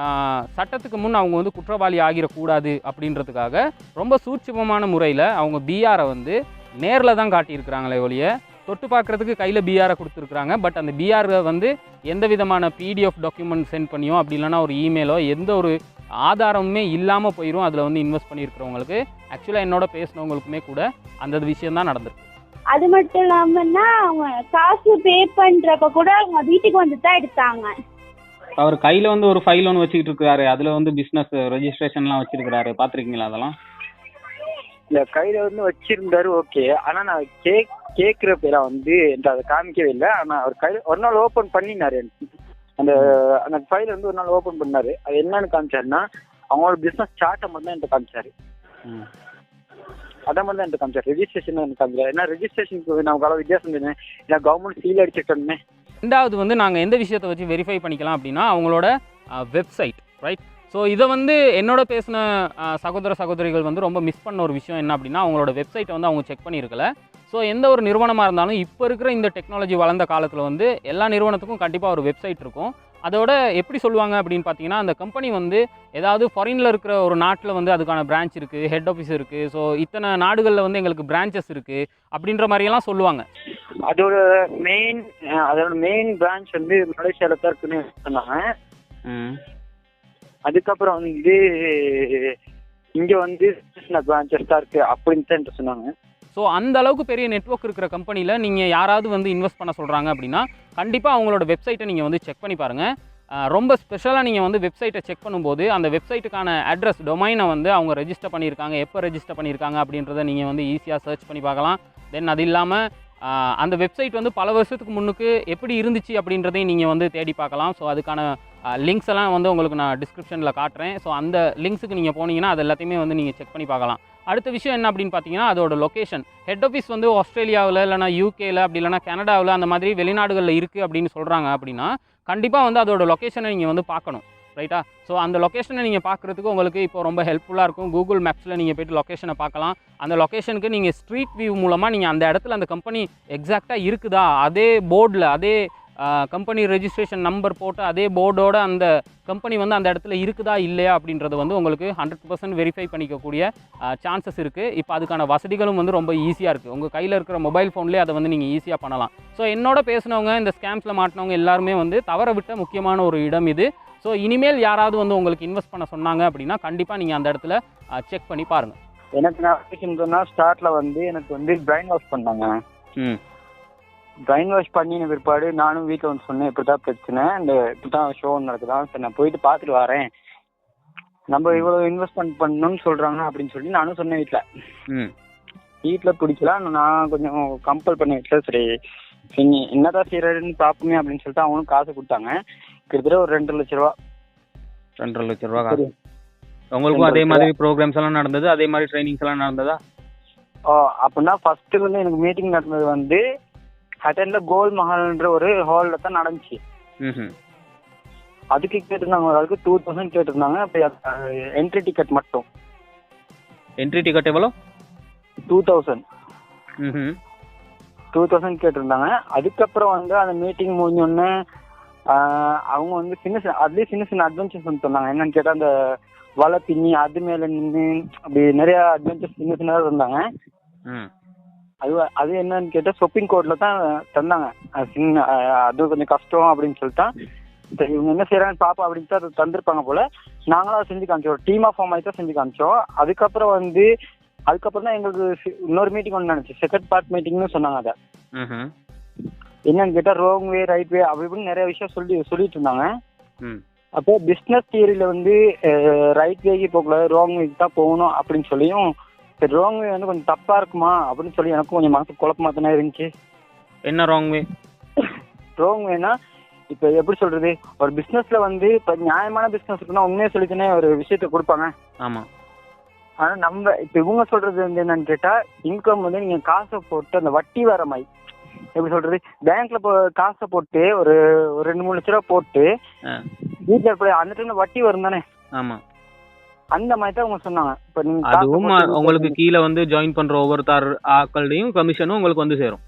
சட்டத்துக்கு முன் அவங்க வந்து குற்றவாளி ஆகிடக்கூடாது அப்படின்றதுக்காக ரொம்ப சூட்சமமான முறையில் அவங்க பிஆரை வந்து நேரில் தான் காட்டியிருக்கிறாங்களே ஒழிய தொட்டு பார்க்குறதுக்கு கையில் பிஆரை கொடுத்துருக்குறாங்க. பட் அந்த பிஆரை வந்து எந்த விதமான பிடிஎஃப் டாக்குமெண்ட் சென்ட் பண்ணியோ அப்படி இல்லைனா ஒரு இமெயிலோ எந்த ஒரு ஆதாரமுமே இல்லாமல் போயிடும். அதில் வந்து இன்வெஸ்ட் பண்ணியிருக்கிறவங்களுக்கு ஆக்சுவலாக என்னோட பேசினவங்களுக்குமே கூட அந்த விஷயம் தான் நடந்திருக்கு.
அது மட்டும் இல்லாமன்னா அவங்க காசு பே பண்ணுறப்ப கூட அவங்க வீட்டுக்கு வந்து தான் எடுத்தாங்க.
அவர் கையில் வந்து ஒரு ஃபைல் ஒன்று வச்சுக்கிட்டு இருக்காரு, அதில் வந்து பிஸ்னஸ் ரெஜிஸ்ட்ரேஷன்லாம் வச்சுருக்கிறாரு, பார்த்துருக்கீங்களா அதெல்லாம்?
இல்லை கையில் வந்து வச்சிருந்தாரு. ஓகே. ஆனால் நான் கேட்குற பேரை வந்து என்கிட்ட அதை காமிக்கவே இல்லை. ஆனால் அவர் கையில் ஒரு நாள் ஓப்பன் பண்ணினாரு. அந்த அந்த ஃபைல் வந்து ஒரு நாள் ஓப்பன் பண்ணாரு. அது என்னன்னு காமிச்சாருன்னா அவங்களோட பிஸ்னஸ் சார்ட்டை மட்டும் தான் என்கிட்ட காமிச்சாரு. அதை மட்டும் தான் என்கிட்ட காமிச்சாரு. ரெஜிஸ்ட்ரேஷன் எனக்கு காமிச்சாரு. ஏன்னா ரெஜிஸ்ட்ரேஷனுக்கு நமக்கு அவ்வளோ வித்தியாசம் இருந்தேன். ஏன்னா கவர்மெண்ட் சீல் அடிச்சிட்டோன்னே.
ரெண்டாவது வந்து நாங்கள் எந்த விஷயத்தை வச்சு வெரிஃபை பண்ணிக்கலாம் அப்படின்னா அவங்களோட வெப்சைட். ரைட்? ஸோ இதை வந்து என்னோட பேசின சகோதர சகோதரிகள் வந்து ரொம்ப மிஸ் பண்ண ஒரு விஷயம் என்ன அப்படின்னா அவங்களோட வெப்சைட்டை வந்து அவங்க செக் பண்ணியிருக்கல. ஸோ எந்த ஒரு நிறுவனமாக இருந்தாலும் இப்போ இருக்கிற இந்த டெக்னாலஜி வளர்ந்த காலத்தில் வந்து எல்லா நிறுவனத்துக்கும் கண்டிப்பாக ஒரு வெப்சைட் இருக்கும். அதோட எப்படி சொல்லுவாங்க அப்படின்னு பார்த்தீங்கன்னா, அந்த கம்பெனி வந்து ஏதாவது ஃபாரினில் இருக்கிற ஒரு நாட்டில் வந்து அதுக்கான பிரான்ச் இருக்குது, ஹெட் ஆஃபீஸ் இருக்குது, ஸோ இத்தனை நாடுகளில் வந்து எங்களுக்கு பிரான்ச்சஸ் இருக்குது அப்படின்ற மாதிரியெல்லாம் சொல்லுவாங்க.
அதோட மெயின் பிரான்ச் வந்து மலேசியாவில் தான் இருக்குன்னு சொன்னாங்க. அதுக்கப்புறம் வந்து இங்கே வந்து பிரான்ச்சஸ் தான் இருக்குது அப்படின்னு தான் சொன்னாங்க.
ஸோ அந்த அளவுக்கு பெரிய நெட்வொர்க் இருக்கிற கம்பெனியில் நீங்கள் யாராவது வந்து இன்வெஸ்ட் பண்ண சொல்கிறாங்க அப்படின்னா கண்டிப்பாக அவங்களோட வெப்சைட்டை நீங்கள் வந்து செக் பண்ணி பாருங்கள். ரொம்ப ஸ்பெஷலாக நீங்கள் வந்து வெப்சைட்டை செக் பண்ணும்போது அந்த வெப்சைட்டுக்கான அட்ரஸ் டொமைனை வந்து அவங்க ரெஜிஸ்டர் பண்ணியிருக்காங்க, எப்போ ரெஜிஸ்டர் பண்ணியிருக்காங்க அப்படின்றத நீங்கள் வந்து ஈஸியாக சர்ச் பண்ணி பார்க்கலாம். தென் அது இல்லாமல் அந்த வெப்சைட் வந்து பல வருஷத்துக்கு முன்னுக்கு எப்படி இருந்துச்சு அப்படின்றதையும் நீங்கள் வந்து தேடி பார்க்கலாம். ஸோ அதுக்கான லிங்க்ஸ் எல்லாம் வந்து உங்களுக்கு நான் டிஸ்கிரிப்ஷனில் காட்டுறேன். ஸோ அந்த லிங்க்ஸுக்கு நீங்கள் போனீங்கன்னா அது எல்லாத்தையுமே வந்து நீங்கள் செக் பண்ணி பார்க்கலாம். அடுத்த விஷயம் என்ன அப்படின்னு பார்த்தீங்கன்னா, அதோட லொக்கேஷன். ஹெட் ஆஃபீஸ் வந்து ஆஸ்திரேலியாவில் இல்லைனா யூகேயில் அப்படி இல்லைனா கனடாவில் அந்த மாதிரி வெளிநாடுகளில் இருக்குது அப்படின்னு சொல்கிறாங்க அப்படின்னா கண்டிப்பாக வந்து அதோட லொக்கேஷனை நீங்கள் வந்து பார்க்கணும், ரைட்டா? ஸோ அந்த லொக்கேஷனை நீங்கள் பார்க்குறதுக்கு உங்களுக்கு இப்போ ரொம்ப ஹெல்ப்ஃபுல்லாக இருக்கும். கூகுள் மேப்ஸில் நீங்கள் போய்ட்டு லொக்கேஷனை பார்க்கலாம். அந்த லொக்கேஷனுக்கு நீங்கள் ஸ்ட்ரீட் வியூ மூலமாக நீங்கள் அந்த இடத்துல அந்த கம்பெனி எக்ஸாக்டாக இருக்குதா, அதே போர்டில் அதே கம்பெனி ரெஜிஸ்ட்ரேஷன் நம்பர் போட்டு அதே போர்டோட அந்த கம்பெனி வந்து அந்த இடத்துல இருக்குதா இல்லையா அப்படின்றது வந்து உங்களுக்கு 100% வெரிஃபை பண்ணிக்கக்கூடிய சான்சஸ் இருக்குது. இப்போ அதுக்கான வசதிகளும் வந்து ரொம்ப ஈஸியாக இருக்குது. உங்கள் கையில் இருக்கிற மொபைல் ஃபோன்லேயே அதை வந்து நீங்கள் ஈஸியாக பண்ணலாம். ஸோ என்னோட பேசினவங்க, இந்த ஸ்கேம்ஸில் மாட்டினவங்க எல்லாருமே வந்து தவற விட்ட முக்கியமான ஒரு இடம் இது. ஸோ இனிமேல் யாராவது வந்து உங்களுக்கு இன்வெஸ்ட் பண்ண சொன்னாங்க அப்படின்னா கண்டிப்பாக நீங்கள் அந்த இடத்துல செக் பண்ணி பாருங்கள்.
எனக்கு நான் சொன்னால் ஸ்டார்ட்டில் வந்து எனக்கு வந்து பிரைன் வாஷ் பண்ணாங்க. பிரைன் வாஷ் பண்ணின பிற்பாடு நானும் வீட்டில் வந்து சொன்னேன், இப்படி தான் பிரச்சனை, இந்த இப்படி தான் ஷோ நடக்குதான், சரி நான் போயிட்டு பார்த்துட்டு வரேன், நம்ம இவ்வளோ இன்வெஸ்ட்மெண்ட் பண்ணணும்னு சொல்கிறாங்க அப்படின்னு சொல்லி நானும் சொன்னேன் வீட்டில். வீட்டில் பிடிக்கல, நான் கொஞ்சம் கம்பல் பண்ண வீட்டில் சரி நீ என்னதான் செய்யறதுன்னு பார்ப்போமே அப்படின்னு சொல்லிட்டு அவங்களும் காசு கொடுத்தாங்க. கிட்டத்தட்ட ஒரு 2.5 லட்ச ரூபா.
2.5 லட்ச ரூபா காசு. உங்களுக்கும் அதே மாதிரி ப்ரோக்ராம்ஸ் எல்லாம் நடந்தது, அதே மாதிரி ட்ரைனிங்ஸ் எல்லாம் நடந்ததா?
அப்படின்னா ஃபர்ஸ்ட் வந்து எனக்கு மீட்டிங் நடந்தது வந்து அட்டன்ல கோல் மஹால்ன்ற ஒரு ஹாலில் தான் நடந்துச்சு. அதுக்கு கேட்டிருந்தாங்க, ஒரு ஆளுக்கு 2000 கேட்டிருந்தாங்க. அப்போ என்ட்ரி டிக்கெட் மட்டும்.
என்ட்ரி டிக்கெட் எவ்வளோ?
2000 கேட்டிருந்தாங்க. அதுக்கப்புறம் வந்து அந்த மீட்டிங் முடிஞ்சோடனே அவங்க வந்து அதுலேயே சின்ன சின்ன அட்வென்ச்சர்ஸ் வந்து சொன்னாங்க. என்னன்னு கேட்டால் அந்த வலை பின்னி அது மேலே நின்று அப்படி நிறைய அட்வென்ச்சர்ஸ் சின்ன சின்னதாக இருந்தாங்க. அது என்னன்னு கேட்டால் ஷொப்பிங் கோர்ட்டில் தான் தந்தாங்க. அது கொஞ்சம் கஷ்டம் அப்படின்னு சொல்லிட்டான். சரி இவங்க என்ன செய்யறாங்கன்னு பாப்பா அப்படின்னு தான் அது தந்திருப்பாங்க போல. நாங்களும் அதை செஞ்சு காமிச்சோம், டீமாக ஃபார்ம் ஆகி தான் செஞ்சு காமிச்சோம். அதுக்கப்புறம் தான் எங்களுக்கு இன்னொரு மீட்டிங் ஒன்று நடந்துச்சு, செகண்ட் பார்ட் மீட்டிங்னு சொன்னாங்க. அதை என்னன்னு கேட்டால் ரோங் வே ரைட் வே அப்படி இப்படின்னு நிறைய விஷயம் சொல்லிட்டு இருந்தாங்க. அப்போ பிஸ்னஸ் தியரியில் வந்து ரைட் வேக்கு போகக்கூடாது, ரோங் வேக்கு தான் போகணும் அப்படின்னு சொல்லியும், சரி ரோங் வே வந்து கொஞ்சம் தப்பாக இருக்குமா அப்படின்னு சொல்லி எனக்கும் கொஞ்சம் மனசு குழப்பமாக தானே இருந்துச்சு.
என்ன ராங் வே?
ரோங் வேனா இப்போ எப்படி சொல்றது, ஒரு பிஸ்னஸ்ல வந்து இப்போ நியாயமான பிஸ்னஸ் இருக்குன்னா உண்மையை சொல்லித்தானே ஒரு விஷயத்த கொடுப்பாங்க.
ஆமாம்.
ஆனால் நம்ம இப்போ இவங்க சொல்றது வந்து என்னன்னு கேட்டால், இன்கம் வந்து நீங்கள் காசை போட்டு அந்த வட்டி வர மாதிரி எப்படி சொல்றது, பேங்க்ல காசை போட்டு ஒரு 2-3 லட்ச ரூபா போட்டு வீட்டில் இருப்ப அந்த டைம்ல வட்டி வரும் தானே.
ஆமாம்.
அந்த மாதிரி தான் அவங்க சொன்னாங்க. இப்போ
அதுவும் உங்களுக்கு கீழே வந்து ஜாயின் பண்ற ஒவ்வொருத்தர் ஆட்கள்டையும் கமிஷனும் உங்களுக்கு வந்து சேரும்.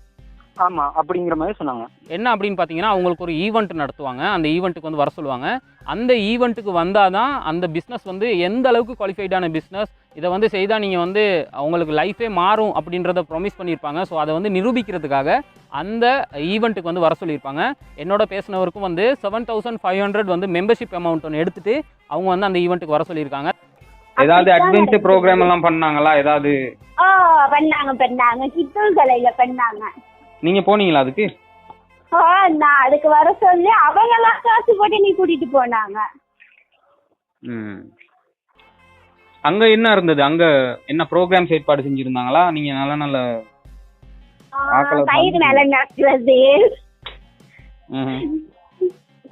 ஆமா அப்படிங்கிற மாதிரி சொன்னாங்க.
என்ன அப்படின்னு பார்த்தீங்கன்னா, அவங்களுக்கு ஒரு ஈவெண்ட் நடத்துவாங்க, அந்த ஈவெண்ட்டுக்கு வந்து வர சொல்லுவாங்க. அந்த ஈவெண்ட்டுக்கு வந்தால் தான் அந்த பிஸ்னஸ் வந்து எந்த அளவுக்கு குவாலிஃபைடான பிஸ்னஸ், இதை வந்து செய்தால் நீங்கள் வந்து அவங்களுக்கு லைஃபே மாறும் அப்படின்றத ப்ராமிஸ் பண்ணியிருப்பாங்க. ஸோ அதை வந்து நிரூபிக்கிறதுக்காக அந்த ஈவெண்ட்டுக்கு வந்து வர சொல்லியிருப்பாங்க. என்னோட பேசினவருக்கும் வந்து 7500 வந்து மெம்பர்ஷிப் அமௌண்ட் ஒன்று எடுத்துகிட்டு அவங்க வந்து அந்த ஈவெண்ட்டுக்கு வர சொல்லியிருக்காங்க. ஏதாவது அட்வென்ச்சர் ப்ரோக்ராம் எல்லாம் பண்ணாங்களா? ஏதாவது
பண்ணாங்க கிட்டூர் கலையில பண்ணாங்க.
நீங்க போனீங்களா அதுக்கு?
நான் அதுக்கு வர சொல்லி அவங்க எல்லாம் காசு போட்டு நீ கூட்டிட்டு போனாங்க.
அங்க என்ன இருந்தது? அங்க என்ன ப்ரோக்ராம்ஸ் ஏற்பாடு செஞ்சிருந்தாங்களா? நீங்க நல்ல
கயிறு மேல நடக்கிறது,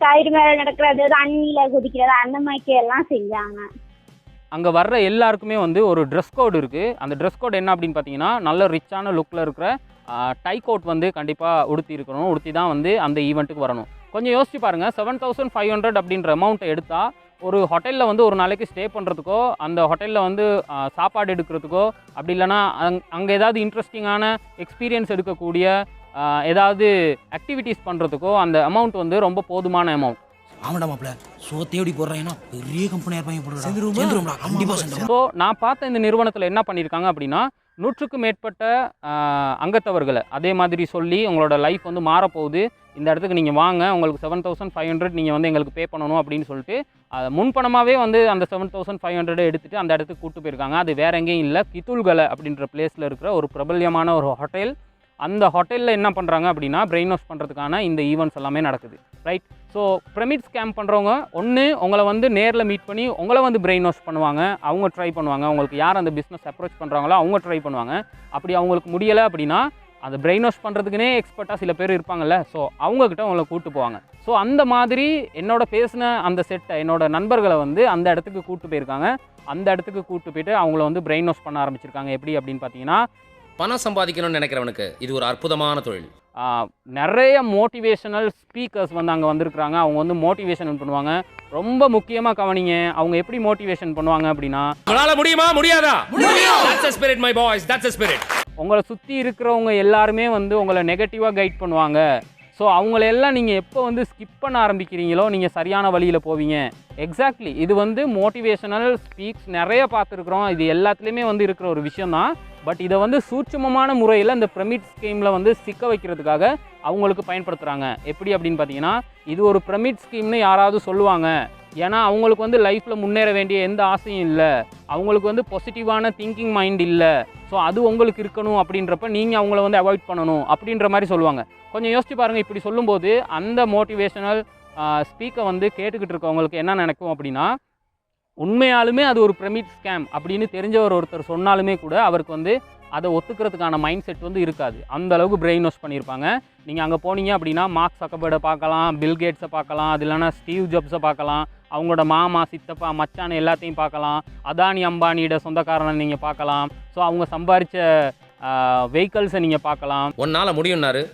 கயிறு மேல நடக்கிறது, தண்ணியில குதிக்கிறது, அந்த மாதிரி எல்லாம் செஞ்சாங்க.
அங்கே வர்ற எல்லாருக்குமே வந்து ஒரு ட்ரெஸ் கோட் இருக்குது. அந்த ட்ரெஸ் கோட் என்ன அப்படின்னு பார்த்தீங்கன்னா, நல்ல ரிச்சான லுக்கில் இருக்கிற டை கோட் வந்து கண்டிப்பாக உடுத்தி தான் வந்து அந்த ஈவெண்ட்டுக்கு வரணும். கொஞ்சம் யோசிச்சு பாருங்கள், 7500 அப்படின்ற அமௌண்ட்டை எடுத்தால் ஒரு ஹோட்டலில் வந்து ஒரு நாளைக்கு ஸ்டே பண்ணுறதுக்கோ, அந்த ஹோட்டலில் வந்து சாப்பாடு எடுக்கிறதுக்கோ, அப்படி இல்லைனா அங்கே ஏதாவது இன்ட்ரெஸ்டிங்கான எக்ஸ்பீரியன்ஸ் எடுக்கக்கூடிய ஏதாவது ஆக்டிவிட்டீஸ் பண்ணுறதுக்கோ அந்த அமௌண்ட் வந்து ரொம்ப போதுமான அமௌண்ட்.
ஆமாடா மாப்ள சோத்தையே எப்படி போடுறாங்கன்னா பெரிய கம்பெனியாக இருப்பாங்க போடுறா சேர்ந்துருவோம்டா கண்டிப்பாக சேர்ந்துருவோம்.
ஸோ நான் பார்த்த இந்த நிறுவனத்தில் என்ன பண்ணியிருக்காங்க அப்படின்னா 100க்கும் மேற்பட்ட அங்கத்தவர்களை அதே மாதிரி சொல்லி உங்களோட லைஃப் வந்து மாறப்போகுது, இந்த இடத்துக்கு நீங்கள் வாங்க, உங்களுக்கு 7500 நீங்கள் வந்து எங்களுக்கு பே பண்ணணும் அப்படின்னு சொல்லிட்டு முன்பணமாகவே வந்து அந்த 7500 எடுத்துகிட்டு அந்த இடத்துக்கு கூப்பிட்டு போயிருக்காங்க. அது வேற எங்கேயும் இல்லை, கித்துல்கலை அப்படின்ற பிளேஸில் இருக்கிற ஒரு பிரபல்யமான ஒரு ஹோட்டல். அந்த ஹோட்டலில் என்ன பண்ணுறாங்க அப்படின்னா பிரெயின் வாஷ் பண்ணுறதுக்கான இந்த ஈவெண்ட்ஸ் எல்லாமே நடக்குது, ரைட்? ஸோ பிரமிட் ஸ்கேம் பண்ணுறவங்க ஒன்று உங்களை வந்து நேரில் மீட் பண்ணி உங்களை வந்து பிரெயின் வாஷ் பண்ணுவாங்க, அவங்க ட்ரை பண்ணுவாங்க. உங்களுக்கு யார் அந்த பிஸ்னஸ் அப்ரோச் பண்ணுறாங்களோ அவங்க ட்ரை பண்ணுவாங்க. அப்படி அவங்களுக்கு முடியலை அப்படின்னா அந்த பிரெயின் வாஷ் பண்ணுறதுக்குனே எக்ஸ்பர்ட்டாக சில பேர் இருப்பாங்கல்ல, ஸோ அவங்கக்கிட்ட உங்களை கூப்பிட்டு போவாங்க. ஸோ அந்த மாதிரி என்னோட பேசின அந்த செட்டை என்னோட நண்பர்களை வந்து அந்த இடத்துக்கு கூப்பிட்டு போயிருக்காங்க. அந்த இடத்துக்கு கூப்பிட்டு போயிட்டு அவங்கள வந்து பிரெயின் வாஷ் பண்ண ஆரம்பிச்சிருக்காங்க. எப்படி அப்படின்னு பார்த்தீங்கன்னா,
பணம் சம்பாதிக்கணும்னு நினைக்கிறவனுக்கு இது ஒரு அற்புதமான தொழில்.
நிறைய மோட்டிவேஷனல் ஸ்பீக்கர்ஸ் வந்து அங்கே வந்திருக்கிறாங்க. அவங்க வந்து மோட்டிவேஷன் பண்ணுவாங்க. ரொம்ப முக்கியமாக கவனிங்க, அவங்க எப்படி மோட்டிவேஷன் பண்ணுவாங்க அப்படின்னா,
உங்களால் முடியுமா முடியாதா? That's the spirit my boys, that's the spirit.
உங்களை சுற்றி இருக்கிறவங்க எல்லாருமே வந்து உங்களை நெகட்டிவாக கைட் பண்ணுவாங்க. ஸோ அவங்களெல்லாம் நீங்கள் எப்போ வந்து ஸ்கிப் பண்ண ஆரம்பிக்கிறீங்களோ நீங்கள் சரியான வழியில் போவீங்க. எக்ஸாக்ட்லி இது வந்து மோட்டிவேஷனல் ஸ்பீக்ஸ் நிறைய பார்த்துருக்குறோம். இது எல்லாத்துலேயுமே வந்து இருக்கிற ஒரு விஷயந்தான். பட் இதை வந்து சூட்சுமமான முறையில் இந்த பிரமிட் ஸ்கீமில் வந்து சிக்க வைக்கிறதுக்காக அவங்களுக்கு பயன்படுத்துகிறாங்க. எப்படி அப்படின்னு பார்த்தீங்கன்னா, இது ஒரு பிரமிட் ஸ்கீம்னு யாராவது சொல்லுவாங்க. ஏன்னா அவங்களுக்கு வந்து லைஃப்பில் முன்னேற வேண்டிய எந்த ஆசையும் இல்லை, அவங்களுக்கு வந்து பாசிட்டிவான திங்கிங் மைண்ட் இல்லை. ஸோ அது உங்களுக்கு இருக்கணும் அப்படின்றப்ப நீங்கள் அவங்கள வந்து அவாய்ட் பண்ணணும் அப்படின்ற மாதிரி சொல்லுவாங்க. கொஞ்சம் யோசிச்சு பாருங்கள், இப்படி சொல்லும்போது அந்த மோட்டிவேஷனல் ஸ்பீக்கை வந்து கேட்டுக்கிட்டு இருக்கவங்களுக்கு என்ன நினைக்கும் அப்படின்னா, உண்மையாலுமே அது ஒரு பிரமிட் ஸ்கேம் அப்படின்னு தெரிஞ்சவர் ஒருத்தர் சொன்னாலுமே கூட அவருக்கு வந்து அதை ஒத்துக்கிறதுக்கான மைண்ட் செட் வந்து இருக்காது. அந்த அளவுக்கு பிரெயின் வாஷ் பண்ணியிருப்பாங்க. நீங்கள் அங்கே போனீங்க அப்படின்னா மார்க் சக்கர்பர்டை பார்க்கலாம், பில் கேட்ஸை பார்க்கலாம், அது இல்லைனா ஸ்டீவ் ஜாப்ஸை பார்க்கலாம், அவங்களோட மாமா சித்தப்பா மச்சான் எல்லாத்தையும் பார்க்கலாம், அதானி அம்பானியோட சொந்தக்காரனை நீங்கள் பார்க்கலாம். ஸோ அவங்க சம்பாதிச்ச வெஹிக்கல்ஸை நீங்கள் பார்க்கலாம்.
உன்னால் முடியும்னாரு,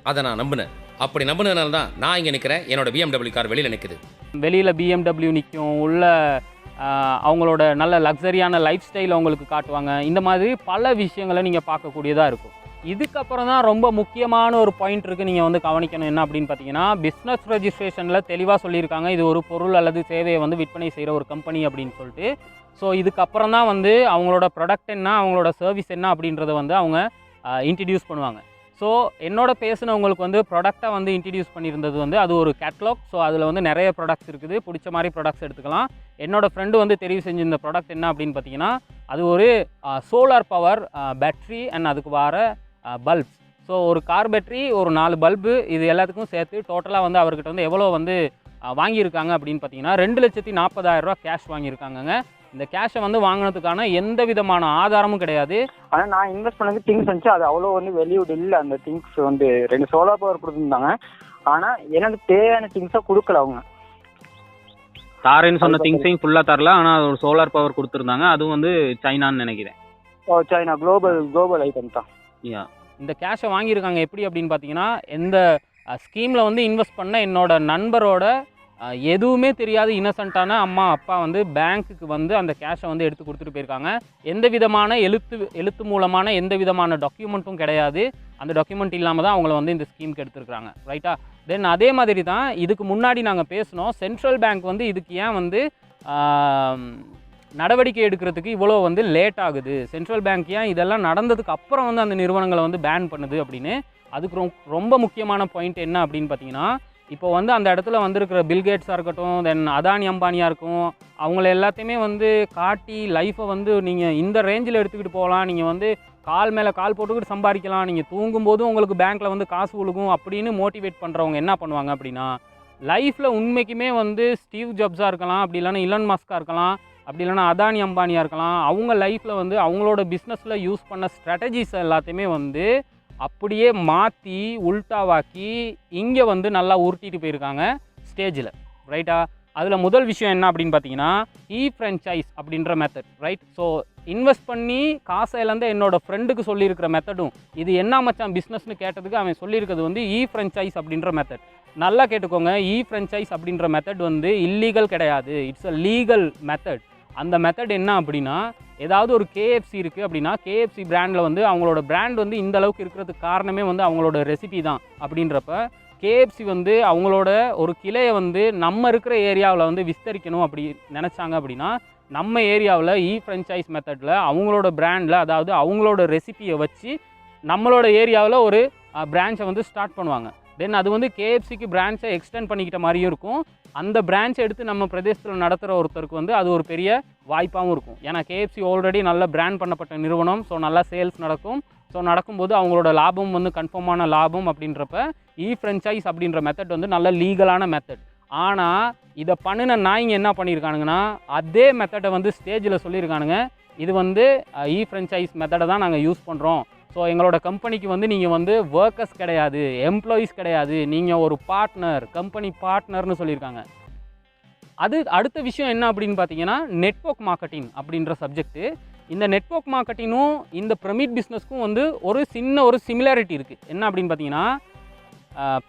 அதை நான் நம்பினேன். அப்படி நம்பினதுனால தான் நான் இங்கே நிற்கிறேன். என்னோட BMW கார் வெளியில் நிற்குது.
வெளியில் BMW நிற்கும், உள்ள அவங்களோட நல்ல லக்ஸரியான லைஃப் ஸ்டைல் அவங்களுக்கு காட்டுவாங்க. இந்த மாதிரி பல விஷயங்களை நீங்கள் பார்க்கக்கூடியதாக இருக்கும். இதுக்கப்புறம் தான் ரொம்ப முக்கியமான ஒரு பாயிண்ட் இருக்குது, நீங்கள் வந்து கவனிக்கணும். என்ன அப்படின்னு பார்த்தீங்கன்னா, பிஸ்னஸ் ரெஜிஸ்ட்ரேஷனில் தெளிவாக சொல்லியிருக்காங்க இது ஒரு பொருள் அல்லது சேவையை வந்து விற்பனை செய்கிற ஒரு கம்பெனி அப்படின்னு சொல்லிட்டு. ஸோ இதுக்கப்புறம் தான் வந்து அவங்களோட ப்ராடக்ட் என்ன, அவங்களோட சர்வீஸ் என்ன அப்படின்றத வந்து அவங்க இன்ட்ரடியூஸ் பண்ணுவாங்க. ஸோ என்னோட பேசினவங்களுக்கு வந்து ப்ராடக்டை வந்து இன்ட்ரடியூஸ் பண்ணியிருந்தது வந்து அது ஒரு கேட்லாக். ஸோ அதில் வந்து நிறைய ப்ராடக்ட்ஸ் இருக்குது, பிடிச்ச மாதிரி ப்ராடக்ட்ஸ் எடுத்துக்கலாம். என்னோடய ஃப்ரெண்டு வந்து தெரிவு செஞ்சிருந்த ப்ராடக்ட் என்ன அப்படின்னு பார்த்தீங்கன்னா, அது ஒரு சோலார் பவர் பேட்ரி அண்ட் அதுக்கு வர பல்ப்ஸ். ஸோ ஒரு கார் பேட்ரி, ஒரு 4 பல்பு, இது எல்லாத்துக்கும் சேர்த்து டோட்டலாக வந்து அவர்கிட்ட வந்து எவ்வளோ வந்து வாங்கியிருக்காங்க அப்படின்னு பார்த்தீங்கன்னா 2,40,000 ரூபா கேஷ் வாங்கியிருக்காங்கங்க. இந்த கேஷை வந்து வாங்கினதுக்கான எந்த விதமான ஆதாரமும் கிடையாது.
ஆனால் நான் இன்வெஸ்ட் பண்ணது திங்ஸ் வந்துச்சு, அது அவ்வளோ வந்து வெளியூட் இல்லை. அந்த திங்ஸ் வந்து 2 சோலார் பவர் கொடுத்துருந்தாங்க, ஆனால் எனக்கு தேவையான திங்ஸை கொடுக்கல. அவங்க
தாரேன்னு சொன்ன திங்ஸையும் ஃபுல்லாக தரல, ஆனால் அது ஒரு சோலார் பவர் கொடுத்துருந்தாங்க. அதுவும் வந்து சைனான்னு நினைக்கிறேன்.
சைனா குளோபல் ஐட்டம் தான்.
இந்த கேஷை வாங்கியிருக்காங்க எப்படி அப்படின்னு பார்த்தீங்கன்னா, இந்த ஸ்கீமில் வந்து இன்வெஸ்ட் பண்ண என்னோட நண்பரோட எதுவுமே தெரியாத இன்னசென்ட்டான அம்மா அப்பா வந்து பேங்க்குக்கு வந்து அந்த கேஷை வந்து எடுத்து கொடுத்துட்டு போயிருக்காங்க. எந்த விதமான எழுத்து மூலமான எந்த விதமான டாக்குமெண்ட்டும் கிடையாது. அந்த டாக்குமெண்ட் இல்லாமல் தான் அவங்கள வந்து இந்த ஸ்கீமுக்கு எடுத்துருக்குறாங்க, ரைட்டா? தென் அதே மாதிரி தான் இதுக்கு முன்னாடி நாங்கள் பேசினோம், சென்ட்ரல் பேங்க் வந்து இதுக்கு ஏன் வந்து நடவடிக்கை எடுக்கிறதுக்கு இவ்வளோ வந்து லேட் ஆகுது, சென்ட்ரல் பேங்க் ஏன் இதெல்லாம் நடந்ததுக்கு அப்புறம் வந்து அந்த நிறுவனங்களை வந்து பேன் பண்ணுது அப்படின்னு. அதுக்கு ரொம்ப முக்கியமான பாயிண்ட் என்ன அப்படின்னு பார்த்தீங்கன்னா, இப்போ வந்து அந்த இடத்துல வந்திருக்கிற பில்கேட்ஸாக இருக்கட்டும், தென் அதானி அம்பானியாக இருக்கும், அவங்கள எல்லாத்தையுமே வந்து காட்டி லைஃப்பை வந்து நீங்கள் இந்த ரேஞ்சில் எடுத்துக்கிட்டு போகலாம், நீங்கள் வந்து கால் மேலே கால் போட்டுக்கிட்டு சம்பாதிக்கலாம், நீங்கள் தூங்கும்போதும் உங்களுக்கு பேங்க்கில் வந்து காசு விழுகும் அப்படின்னு மோட்டிவேட் பண்ணுறவங்க என்ன பண்ணுவாங்க அப்படின்னா, லைஃப்பில் உண்மைக்குமே வந்து ஸ்டீவ் ஜாப்ஸாக இருக்கலாம், அப்படி இல்லைன்னா இலன் மஸ்காக இருக்கலாம், அப்படி இல்லைனா அதானி அம்பானியாக இருக்கலாம், அவங்க லைஃப்பில் வந்து அவங்களோட பிஸ்னஸில் யூஸ் பண்ண ஸ்ட்ராட்டஜிஸ் எல்லாத்தையுமே வந்து அப்படியே மாற்றி உல்டாவாக்கி இங்கே வந்து நல்லா உருட்டிட்டு போயிருக்காங்க ஸ்டேஜில், ரைட்டா? அதில் முதல் விஷயம் என்ன அப்படின்னு பார்த்தீங்கன்னா, ஃப்ரான்ச்சைஸ் அப்படின்ற மெத்தட், ரைட்? ஸோ இன்வெஸ்ட் பண்ணி காசை இழந்த என்னோடய ஃப்ரெண்டுக்கு சொல்லியிருக்கிற மெத்தடும், இது என்ன மச்சான் பிஸ்னஸ்னு கேட்டதுக்கு அவன் சொல்லியிருக்கிறது வந்து ஃப்ரான்ச்சைஸ் அப்படின்ற மெத்தட். நல்லா கேட்டுக்கோங்க, ஃப்ரான்ச்சைஸ் அப்படின்ற மெத்தட் வந்து இல்லீகல் கிடையாது, இட்ஸ் அ லீகல் மெத்தட். அந்த மெத்தட் என்ன அப்படின்னா, ஏதாவது ஒரு KFC இருக்குது அப்படின்னா KFC பிராண்டில் வந்து அவங்களோட பிராண்ட் வந்து இந்த அளவுக்கு இருக்கிறதுக்கு காரணமே வந்து அவங்களோட ரெசிபி தான். அப்படின்றப்ப கேஎஃப்சி வந்து அவங்களோட ஒரு கிளையை வந்து நம்ம இருக்கிற ஏரியாவில் வந்து விஸ்தரிக்கணும் அப்படி நினச்சாங்க அப்படின்னா நம்ம ஏரியாவில் ஃப்ரான்ச்சைஸ் மெத்தடில் அவங்களோட பிராண்டில், அதாவது அவங்களோட ரெசிபியை வச்சு நம்மளோட ஏரியாவில் ஒரு பிரான்ச்சை வந்து ஸ்டார்ட் பண்ணுவாங்க. தென் அது வந்து கேஎஃப்சிக்கு பிரான்ச்சை எக்ஸ்டெண்ட் பண்ணிக்கிட்ட மாதிரியும் இருக்கும். அந்த பிரான்ச்சை எடுத்து நம்ம பிரதேசத்தில் நடத்துகிற ஒருத்தருக்கு வந்து அது ஒரு பெரிய வாய்ப்பாகவும் இருக்கும். ஏன்னா கேஎஃப்சி ஆல்ரெடி நல்ல பிராண்ட் பண்ணப்பட்ட நிறுவனம். ஸோ நல்லா சேல்ஸ் நடக்கும். ஸோ நடக்கும்போது அவங்களோட லாபம் வந்து கன்ஃபார்மான லாபம். அப்படின்றப்ப ஃப்ரான்ச்சைஸ் அப்படின்ற மெத்தட் வந்து நல்ல லீகலான மெத்தட். ஆனால் இதை பண்ணின நாய்ங்க என்ன பண்ணியிருக்கானுங்கன்னா, அதே மெத்தடை வந்து ஸ்டேஜில் சொல்லியிருக்கானுங்க, இது வந்து ஃப்ரான்ச்சைஸ் மெத்தடை தான் நாங்கள் யூஸ் பண்ணுறோம். ஸோ எங்களோட கம்பெனிக்கு வந்து நீங்கள் வந்து ஒர்க்கர்ஸ் கிடையாது, எம்ப்ளாயீஸ் கிடையாது, நீங்கள் ஒரு பார்ட்னர், கம்பெனி பார்ட்னர்னு சொல்லியிருக்காங்க. அது அடுத்த விஷயம் என்ன அப்படின்னு பார்த்தீங்கன்னா, நெட்வொர்க் மார்க்கெட்டிங் அப்படின்ற சப்ஜெக்ட்டு. இந்த நெட்வொர்க் மார்க்கெட்டிங்கும் இந்த பிரமிட் பிஸ்னஸ்க்கும் வந்து ஒரு சின்ன ஒரு சிமிலாரிட்டி இருக்குது. என்ன அப்படின்னு பார்த்தீங்கன்னா,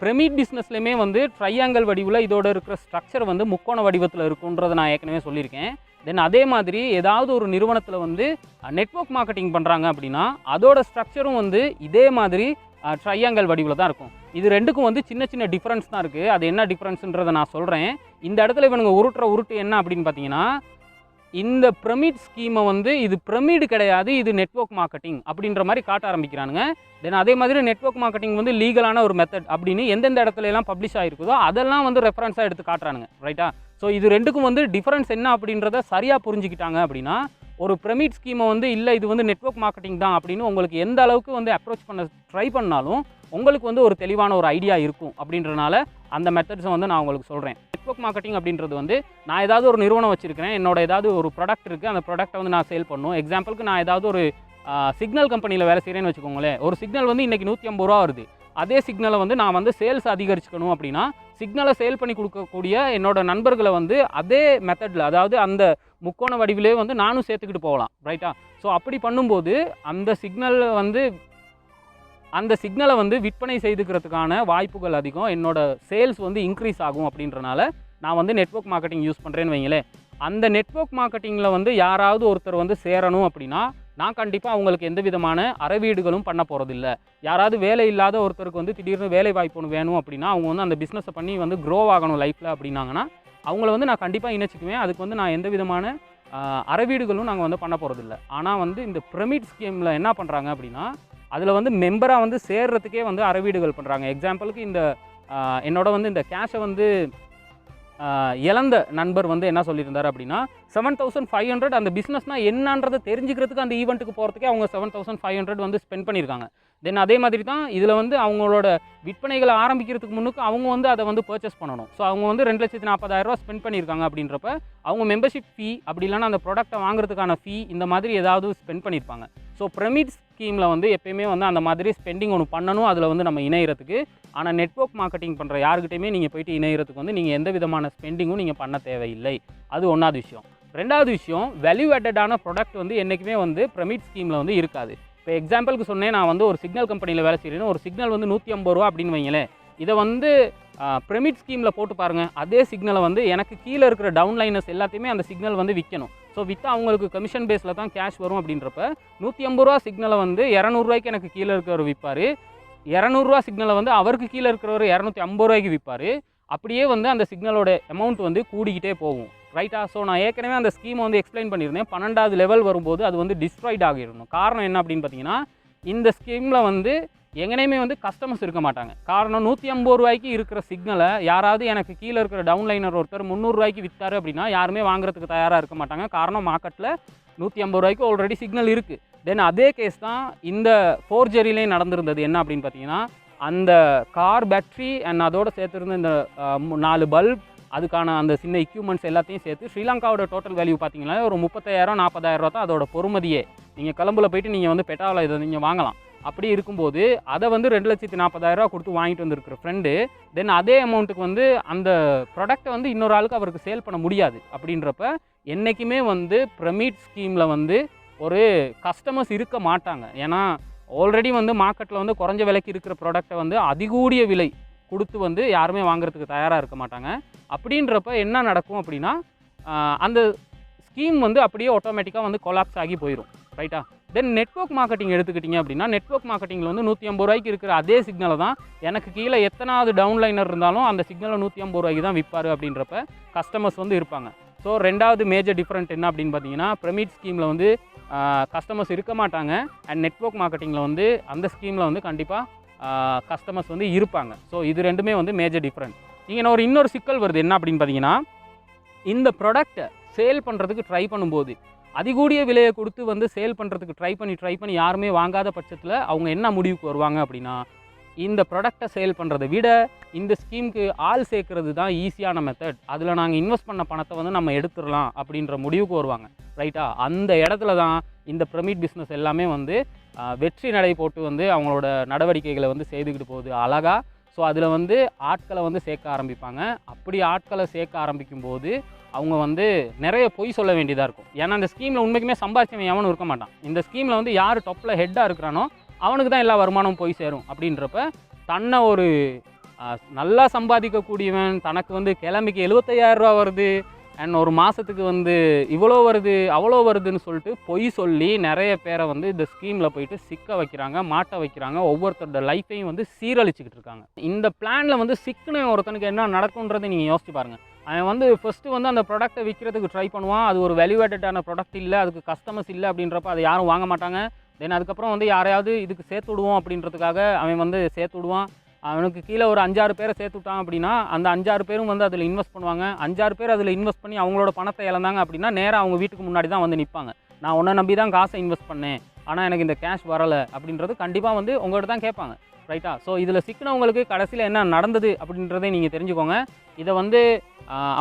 பிரமிட் பிஸ்னஸ்லையுமே வந்து ட்ரையாங்கல் வடிவில் இதோட இருக்கிற ஸ்ட்ரக்சர் வந்து முக்கோண வடிவத்தில் இருக்குன்றதை நான் ஏற்கனவே சொல்லியிருக்கேன். தென் அதே மாதிரி ஏதாவது ஒரு நிறுவனத்தில் வந்து நெட்வொர்க் மார்க்கெட்டிங் பண்ணுறாங்க அப்படின்னா அதோட ஸ்ட்ரக்சரும் வந்து இதே மாதிரி ட்ரையாங்கல் வடிவில் தான் இருக்கும். இது ரெண்டுக்கும் வந்து சின்ன சின்ன டிஃப்ரென்ஸ் தான் இருக்குது. அது என்ன டிஃப்ரென்ஸுன்றதை நான் சொல்கிறேன். இந்த இடத்துல இவனுங்க உருட்டு என்ன அப்படின்னு பார்த்தீங்கன்னா, இந்த பிரமிட் ஸ்கீமை வந்து இது பிரமிடு கிடையாது, இது நெட்வொர்க் மார்க்கெட்டிங் அப்படின்ற மாதிரி காட்ட ஆரம்பிக்கிறானுங்க. தென் அதே மாதிரி நெட்வொர்க் மார்க்கெட்டிங் வந்து லீகலான ஒரு மெத்தட் அப்படின்னு எந்தெந்த இடத்துல எல்லாம் பப்ளிஷ் ஆகிருக்குதோ அதெல்லாம் வந்து ரெஃபரன்ஸாக எடுத்து காட்டுறானுங்க. ரைட்டா? ஸோ இது ரெண்டுக்கும் வந்து டிஃபரன்ஸ் என்ன அப்படின்றத சரியாக புரிஞ்சுக்கிட்டாங்க அப்படின்னா, ஒரு பிரமிட் ஸ்கீமை வந்து இல்லை இது வந்து நெட்வொர்க் மார்க்கெட்டிங் தான் அப்படின்னு உங்களுக்கு எந்த அளவுக்கு வந்து அப்ரோச் பண்ண ட்ரை பண்ணாலும் உங்களுக்கு வந்து ஒரு தெளிவான ஒரு ஐடியா இருக்கும். அப்படின்றனால அந்த மெத்தட்ஸை வந்து நான் உங்களுக்கு சொல்கிறேன். நெட்வொர்க் மார்க்கெட்டிங் அப்படின்றது வந்து நான் ஏதாவது ஒரு நிறுவனம் வச்சுருக்கிறேன், என்னோட ஏதாவது ஒரு ப்ராடக்ட் இருக்குது, அந்த ப்ராடக்ட்டை வந்து நான் சேல் பண்ணணும். எக்ஸாம்பிளுக்கு நான் ஏதாவது ஒரு சிக்னல் கம்பெனியில் வேலை செய்கிறேன்னு வச்சுக்கோங்களேன். ஒரு சிக்னல் வந்து இன்றைக்கி 150 ரூபா வருது. அதே சிக்னலை வந்து நான் வந்து சேல்ஸ் அதிகரிச்சுக்கணும் அப்படின்னா சிக்னலை சேல் பண்ணி கொடுக்கக்கூடிய என்னோட நண்பர்களை வந்து அதே மெத்தடில், அதாவது அந்த முக்கோண வடிவிலே வந்து நானும் சேர்த்துக்கிட்டு போகலாம். ரைட்டா? ஸோ அப்படி பண்ணும்போது அந்த சிக்னலை வந்து விற்பனை செய்துக்கிறதுக்கான வாய்ப்புகள் அதிகம். என்னோட சேல்ஸ் வந்து இன்க்ரீஸ் ஆகும். அப்படின்றனால நான் வந்து நெட்வொர்க் மார்க்கெட்டிங் யூஸ் பண்ணுறேன்னு வைங்களேன். அந்த நெட்வொர்க் மார்க்கெட்டிங்கில் வந்து யாராவது ஒருத்தர் வந்து சேரணும் அப்படின்னா நான் கண்டிப்பாக அவங்களுக்கு எந்த விதமான அறவீடுகளும் பண்ண போகிறதில்ல. யாராவது வேலை இல்லாத ஒருத்தருக்கு வந்து திடீர்னு வேலை வாய்ப்பு ஒன்று வேணும் அப்படின்னா அவங்க வந்து அந்த பிஸ்னஸை பண்ணி வந்து க்ரோ ஆகணும் லைஃப்பில் அப்படின்னாங்கன்னா அவங்கள வந்து நான் கண்டிப்பாக இணைச்சிக்குவேன். அதுக்கு வந்து நான் எந்த விதமான அறவீடுகளும் நாங்கள் வந்து பண்ண போகிறதில்ல. ஆனால் வந்து இந்த பிரமிட் ஸ்கீமில் என்ன பண்ணுறாங்க அப்படின்னா, அதில் வந்து மெம்பராக வந்து சேர்றதுக்கே வந்து அறவீடுகள் பண்ணுறாங்க. எக்ஸாம்பிளுக்கு இந்த என்னோட வந்து இந்த கேஷை வந்து இழந்த நண்பர் வந்து என்ன சொல்லியிருந்தார் அப்படின்னா, 7500 அந்த பிஸ்னஸ்னால் என்னன்றதை தெரிஞ்சுக்கிறதுக்கு அந்த ஈவெண்ட்டுக்கு போகிறதுக்கே அவங்க 7500 வந்து ஸ்பெண்ட் பண்ணியிருக்காங்க. தென் அதே மாதிரி தான் இதில் வந்து அவங்களோட விற்பனைகளை ஆரம்பிக்கிறதுக்கு முன்னுக்கு அவங்க வந்து அதை வந்து பர்ச்சேஸ் பண்ணணும். ஸோ அவங்க வந்து 2,40,000 ரூபா ஸ்பெண்ட் பண்ணியிருக்காங்க. அப்படின்றப்ப அவங்க மெம்பர்ஷிப் ஃபீ அப்படி இல்லைன்னா அந்த ப்ராடக்ட்டை வாங்குறதுக்கான ஃபீ இந்த மாதிரி ஏதாவது ஸ்பெண்ட் பண்ணியிருப்பாங்க. ஸோ பிரமிட் ஸ்கீமில் வந்து எப்பயுமே வந்து அந்த மாதிரி ஸ்பெண்டிங் ஒன்று பண்ணணும் அதில் வந்து நம்ம இணைகிறதுக்கு. ஆனால் நெட்வொர்க் மார்க்கெட்டிங் பண்ணுற யாருக்கிட்டையுமே நீங்கள் போய்ட்டு இணைகிறதுக்கு வந்து நீங்கள் எந்த விதமான ஸ்பெண்டிங்கும் நீங்கள் பண்ண தேவையில்லை. அது ஒன்றாவது விஷயம். ரெண்டாவது விஷயம், வேல்யூ ஆட்டடான ப்ராடக்ட் வந்து என்றைக்குமே வந்து பிரமிட் ஸ்கீமில் வந்து இருக்காது. இப்போ எக்ஸாம்பிளுக்கு சொன்னேன், நான் வந்து ஒரு சிக்னல் கம்பெனியில் வேலை செய்கிறேன்னு, ஒரு சிக்னல் வந்து 150 ரூபா அப்படின்னு வைங்களேன். இதை வந்து பிரமிட் ஸ்கீமில் போட்டு பாருங்கள். அதே சிக்னலை வந்து எனக்கு கீழே இருக்கிற டவுன்லைனர்ஸ் எல்லாத்தையுமே அந்த சிக்னல் வந்து விற்கணும். ஸோ விற்றா அவங்களுக்கு கமிஷன் பேஸில் தான் கேஷ் வரும். அப்படின்றப்ப 150 ரூபா சிக்னலை வந்து 200 ரூபாய்க்கு எனக்கு கீழே இருக்கிறவர் விற்பார். 200 ரூபா சிக்னலை வந்து அவருக்கு கீழே இருக்கிறவர் 250 ரூபாய்க்கு விற்பார். அப்படியே வந்து அந்த சிக்னலோட அமௌண்ட் வந்து கூடிக்கிட்டே போகும். ரைட்டா? ஸோ நான் ஏற்கனவே அந்த ஸ்கீமை வந்து எக்ஸ்பிளைன் பண்ணியிருந்தேன். 12வது லெவல் வரும்போது அது வந்து டிஸ்ட்ராய்ட் ஆகிடணும். காரணம் என்ன அப்படின்னு பார்த்தீங்கன்னா, இந்த ஸ்கீமில் வந்து எங்கனையுமே வந்து கஸ்டமர்ஸ் இருக்க மாட்டாங்க. காரணம் 150 ரூபாய்க்கு இருக்கிற சிக்னலை யாராவது எனக்கு கீழே இருக்கிற டவுன்லைனர் ஒருத்தர் 300 ரூபாய்க்கு விற்றாரு அப்படின்னா யாருமே வாங்குறதுக்கு தயாராக இருக்க மாட்டாங்க. காரணம் மார்க்கெட்டில் 150 ரூபாய்க்கு ஆல்ரெடி சிக்னல் இருக்குது. தென் அதே கேஸ் தான் இந்த ஃபோர்ஜரிலையும் நடந்திருந்தது. என்ன அப்படின்னு பார்த்தீங்கன்னா, அந்த கார் பேட்ரி அண்ட் அதோடு சேர்த்துருந்த இந்த 4 பல்ப், அதுக்கான அந்த சின்ன எக்யூப்மெண்ட்ஸ் எல்லாத்தையும் சேர்த்து ஸ்ரீலங்காவோட டோட்டல் வேல்யூ பார்த்தீங்கன்னா ஒரு 35,000-40,000 ரூபா தான் அதோட பொறுமதியே. நீங்கள் கொலம்பில் போய்ட்டு நீங்கள் வந்து பெட்டாவில் இதை நீங்கள் வாங்கலாம். அப்படி இருக்கும்போது அதை வந்து 2,40,000 ரூபா கொடுத்து வாங்கிட்டு வந்துருக்கிற ஃப்ரெண்டு தென் அதே அமௌண்ட்டுக்கு வந்து அந்த ப்ராடக்ட்டை வந்து இன்னொரு ஆளுக்கு அவருக்கு சேல் பண்ண முடியாது. அப்படின்றப்ப என்றைக்குமே வந்து பிரமிட் ஸ்கீமில் வந்து ஒரு கஸ்டமர்ஸ் இருக்க மாட்டாங்க. ஏன்னா ஆல்ரெடி வந்து மார்க்கெட்டில் வந்து குறைஞ்ச விலைக்கு இருக்கிற ப்ராடக்ட்டை வந்து அதிகூடிய விலை கொடுத்து வந்து யாருமே வாங்குறதுக்கு தயாராக இருக்க மாட்டாங்க. அப்படின்றப்ப என்ன நடக்கும் அப்படின்னா, அந்த ஸ்கீம் வந்து அப்படியே ஆட்டோமேட்டிக்காக வந்து கொலாப்ஸ் ஆகி போயிடும். ரைட்டா? தென் நெட்வொர்க் மார்க்கெட்டிங் எடுத்துக்கிட்டிங்க அப்படின்னா நெட்வொர்க் மார்க்கெட்டிங்கில் வந்து 150 ரூபாய்க்கு இருக்கிற அதே சிக்னலை தான் எனக்கு கீழே எத்தனாவது டவுன்லைனர் இருந்தாலும் அந்த சிக்னலை 150 ரூபாய்க்கு தான் விற்பார் அப்படின்றப்ப கஸ்டமர்ஸ் வந்து இருப்பாங்க. ஸோ ரெண்டாவது மேஜர் டிஃப்ரெண்ட் என்ன அப்படின்னு பார்த்தீங்கன்னா பிரமிட் ஸ்கீமில் வந்து கஸ்டமர்ஸ் இருக்க மாட்டாங்க. அண்ட் நெட்வொர்க் மார்க்கெட்டிங்கில் வந்து அந்த ஸ்கீமில் வந்து கண்டிப்பாக கஸ்டமர்ஸ் வந்து இருப்பாங்க. ஸோ இது ரெண்டுமே வந்து மேஜர் டிஃப்ரெண்ட். இங்கே இன்னொரு சிக்கல் வருது என்ன அப்படின்னு பார்த்தீங்கன்னா இந்த ப்ராடக்ட்டை சேல் பண்ணுறதுக்கு ட்ரை பண்ணும்போது அதிகூடிய விலையை கொடுத்து வந்து சேல் பண்ணுறதுக்கு ட்ரை பண்ணி யாருமே வாங்காத பட்சத்தில் அவங்க என்ன முடிவுக்கு வருவாங்க அப்படின்னா இந்த ப்ராடக்டை சேல் பண்ணுறதை விட இந்த ஸ்கீமுக்கு ஆள் சேர்க்கறது தான் ஈஸியான மெத்தட், அதில் நாங்கள் இன்வெஸ்ட் பண்ண பணத்தை வந்து நம்ம எடுத்துடலாம் அப்படின்ற முடிவுக்கு வருவாங்க. ரைட்டா? அந்த இடத்துல தான் இந்த பிரமிட் பிஸ்னஸ் எல்லாமே வந்து வெற்றி நடை போட்டு வந்து அவங்களோட நடவடிக்கைகளை வந்து செய்துக்கிட்டு போகுது அழகாக. ஸோ அதில் வந்து ஆட்களை வந்து சேர்க்க ஆரம்பிப்பாங்க. அப்படி ஆட்களை சேர்க்க ஆரம்பிக்கும் போது அவங்க வந்து நிறைய பொய் சொல்ல வேண்டியதாக இருக்கும். ஏன்னா இந்த ஸ்கீமில் உண்மைக்குமே சம்பாதிச்சவன் எவனும் இருக்க மாட்டான். இந்த ஸ்கீமில் வந்து யார் டாப்பில் ஹெட்டாக இருக்கிறானோ அவனுக்கு தான் எல்லா வருமானமும் போய் சேரும். அப்படின்றப்ப தன்னை ஒரு நல்லா சம்பாதிக்கக்கூடியவன் தனக்கு வந்து கிழமைக்கு 75,000 ரூபா வருது அண்ட் ஒரு மாதத்துக்கு வந்து இவ்வளோ வருது அவ்வளோ வருதுன்னு சொல்லிட்டு பொய் சொல்லி நிறைய பேரை வந்து இந்த ஸ்கீமில் போயிட்டு சிக்க வைக்கிறாங்க, மாட்ட வைக்கிறாங்க, ஒவ்வொருத்தரோட லைஃப்பையும் வந்து சீரழிச்சிக்கிட்டு இருக்காங்க. இந்த பிளானில் வந்து சிக்கன ஒருத்தனுக்கு என்ன நடக்கும்ன்றதை நீங்கள் யோசிச்சு பாருங்கள். அவன் வந்து ஃபஸ்ட்டு வந்து அந்த ப்ராடக்ட்டை விற்கிறதுக்கு ட்ரை பண்ணுவான். அது ஒரு வேல்யூவேட்டடான ப்ராடக்ட் இல்லை, அதுக்கு கஸ்டமர்ஸ் இல்லை அப்படின்றப்ப அதை யாரும் வாங்க மாட்டாங்க. தென் அதுக்கப்புறம் வந்து யாரையாவது இதுக்கு சேர்த்து விடுவோம் அப்படின்றதுக்காக அவன் வந்து சேர்த்து விடுவான். அவனுக்கு கீழே ஒரு 5-6 பேரை சேர்த்து விட்டான் அப்படின்னா அந்த 5-6 பேரும் வந்து அதில் இன்வெஸ்ட் பண்ணுவாங்க. 5-6 பேர் அதில் இன்வெஸ்ட் பண்ணி அவங்களோட பணத்தை இழந்தாங்க அப்படின்னா நேராக அவங்க வீட்டுக்கு முன்னாடி தான் வந்து நிற்பாங்க. நான் உன்னை நம்பி தான் காசை இன்வெஸ்ட் பண்ணேன், ஆனால் எனக்கு இந்த கேஷ் வரலை அப்படின்றது கண்டிப்பாக வந்து உங்கள்கிட்ட தான் கேட்பாங்க. ரைட்டா? ஸோ இதில் சிக்கினவங்களுக்கு கடைசியில் என்ன நடந்தது அப்படின்றதை நீங்கள் தெரிஞ்சுக்கோங்க. இதை வந்து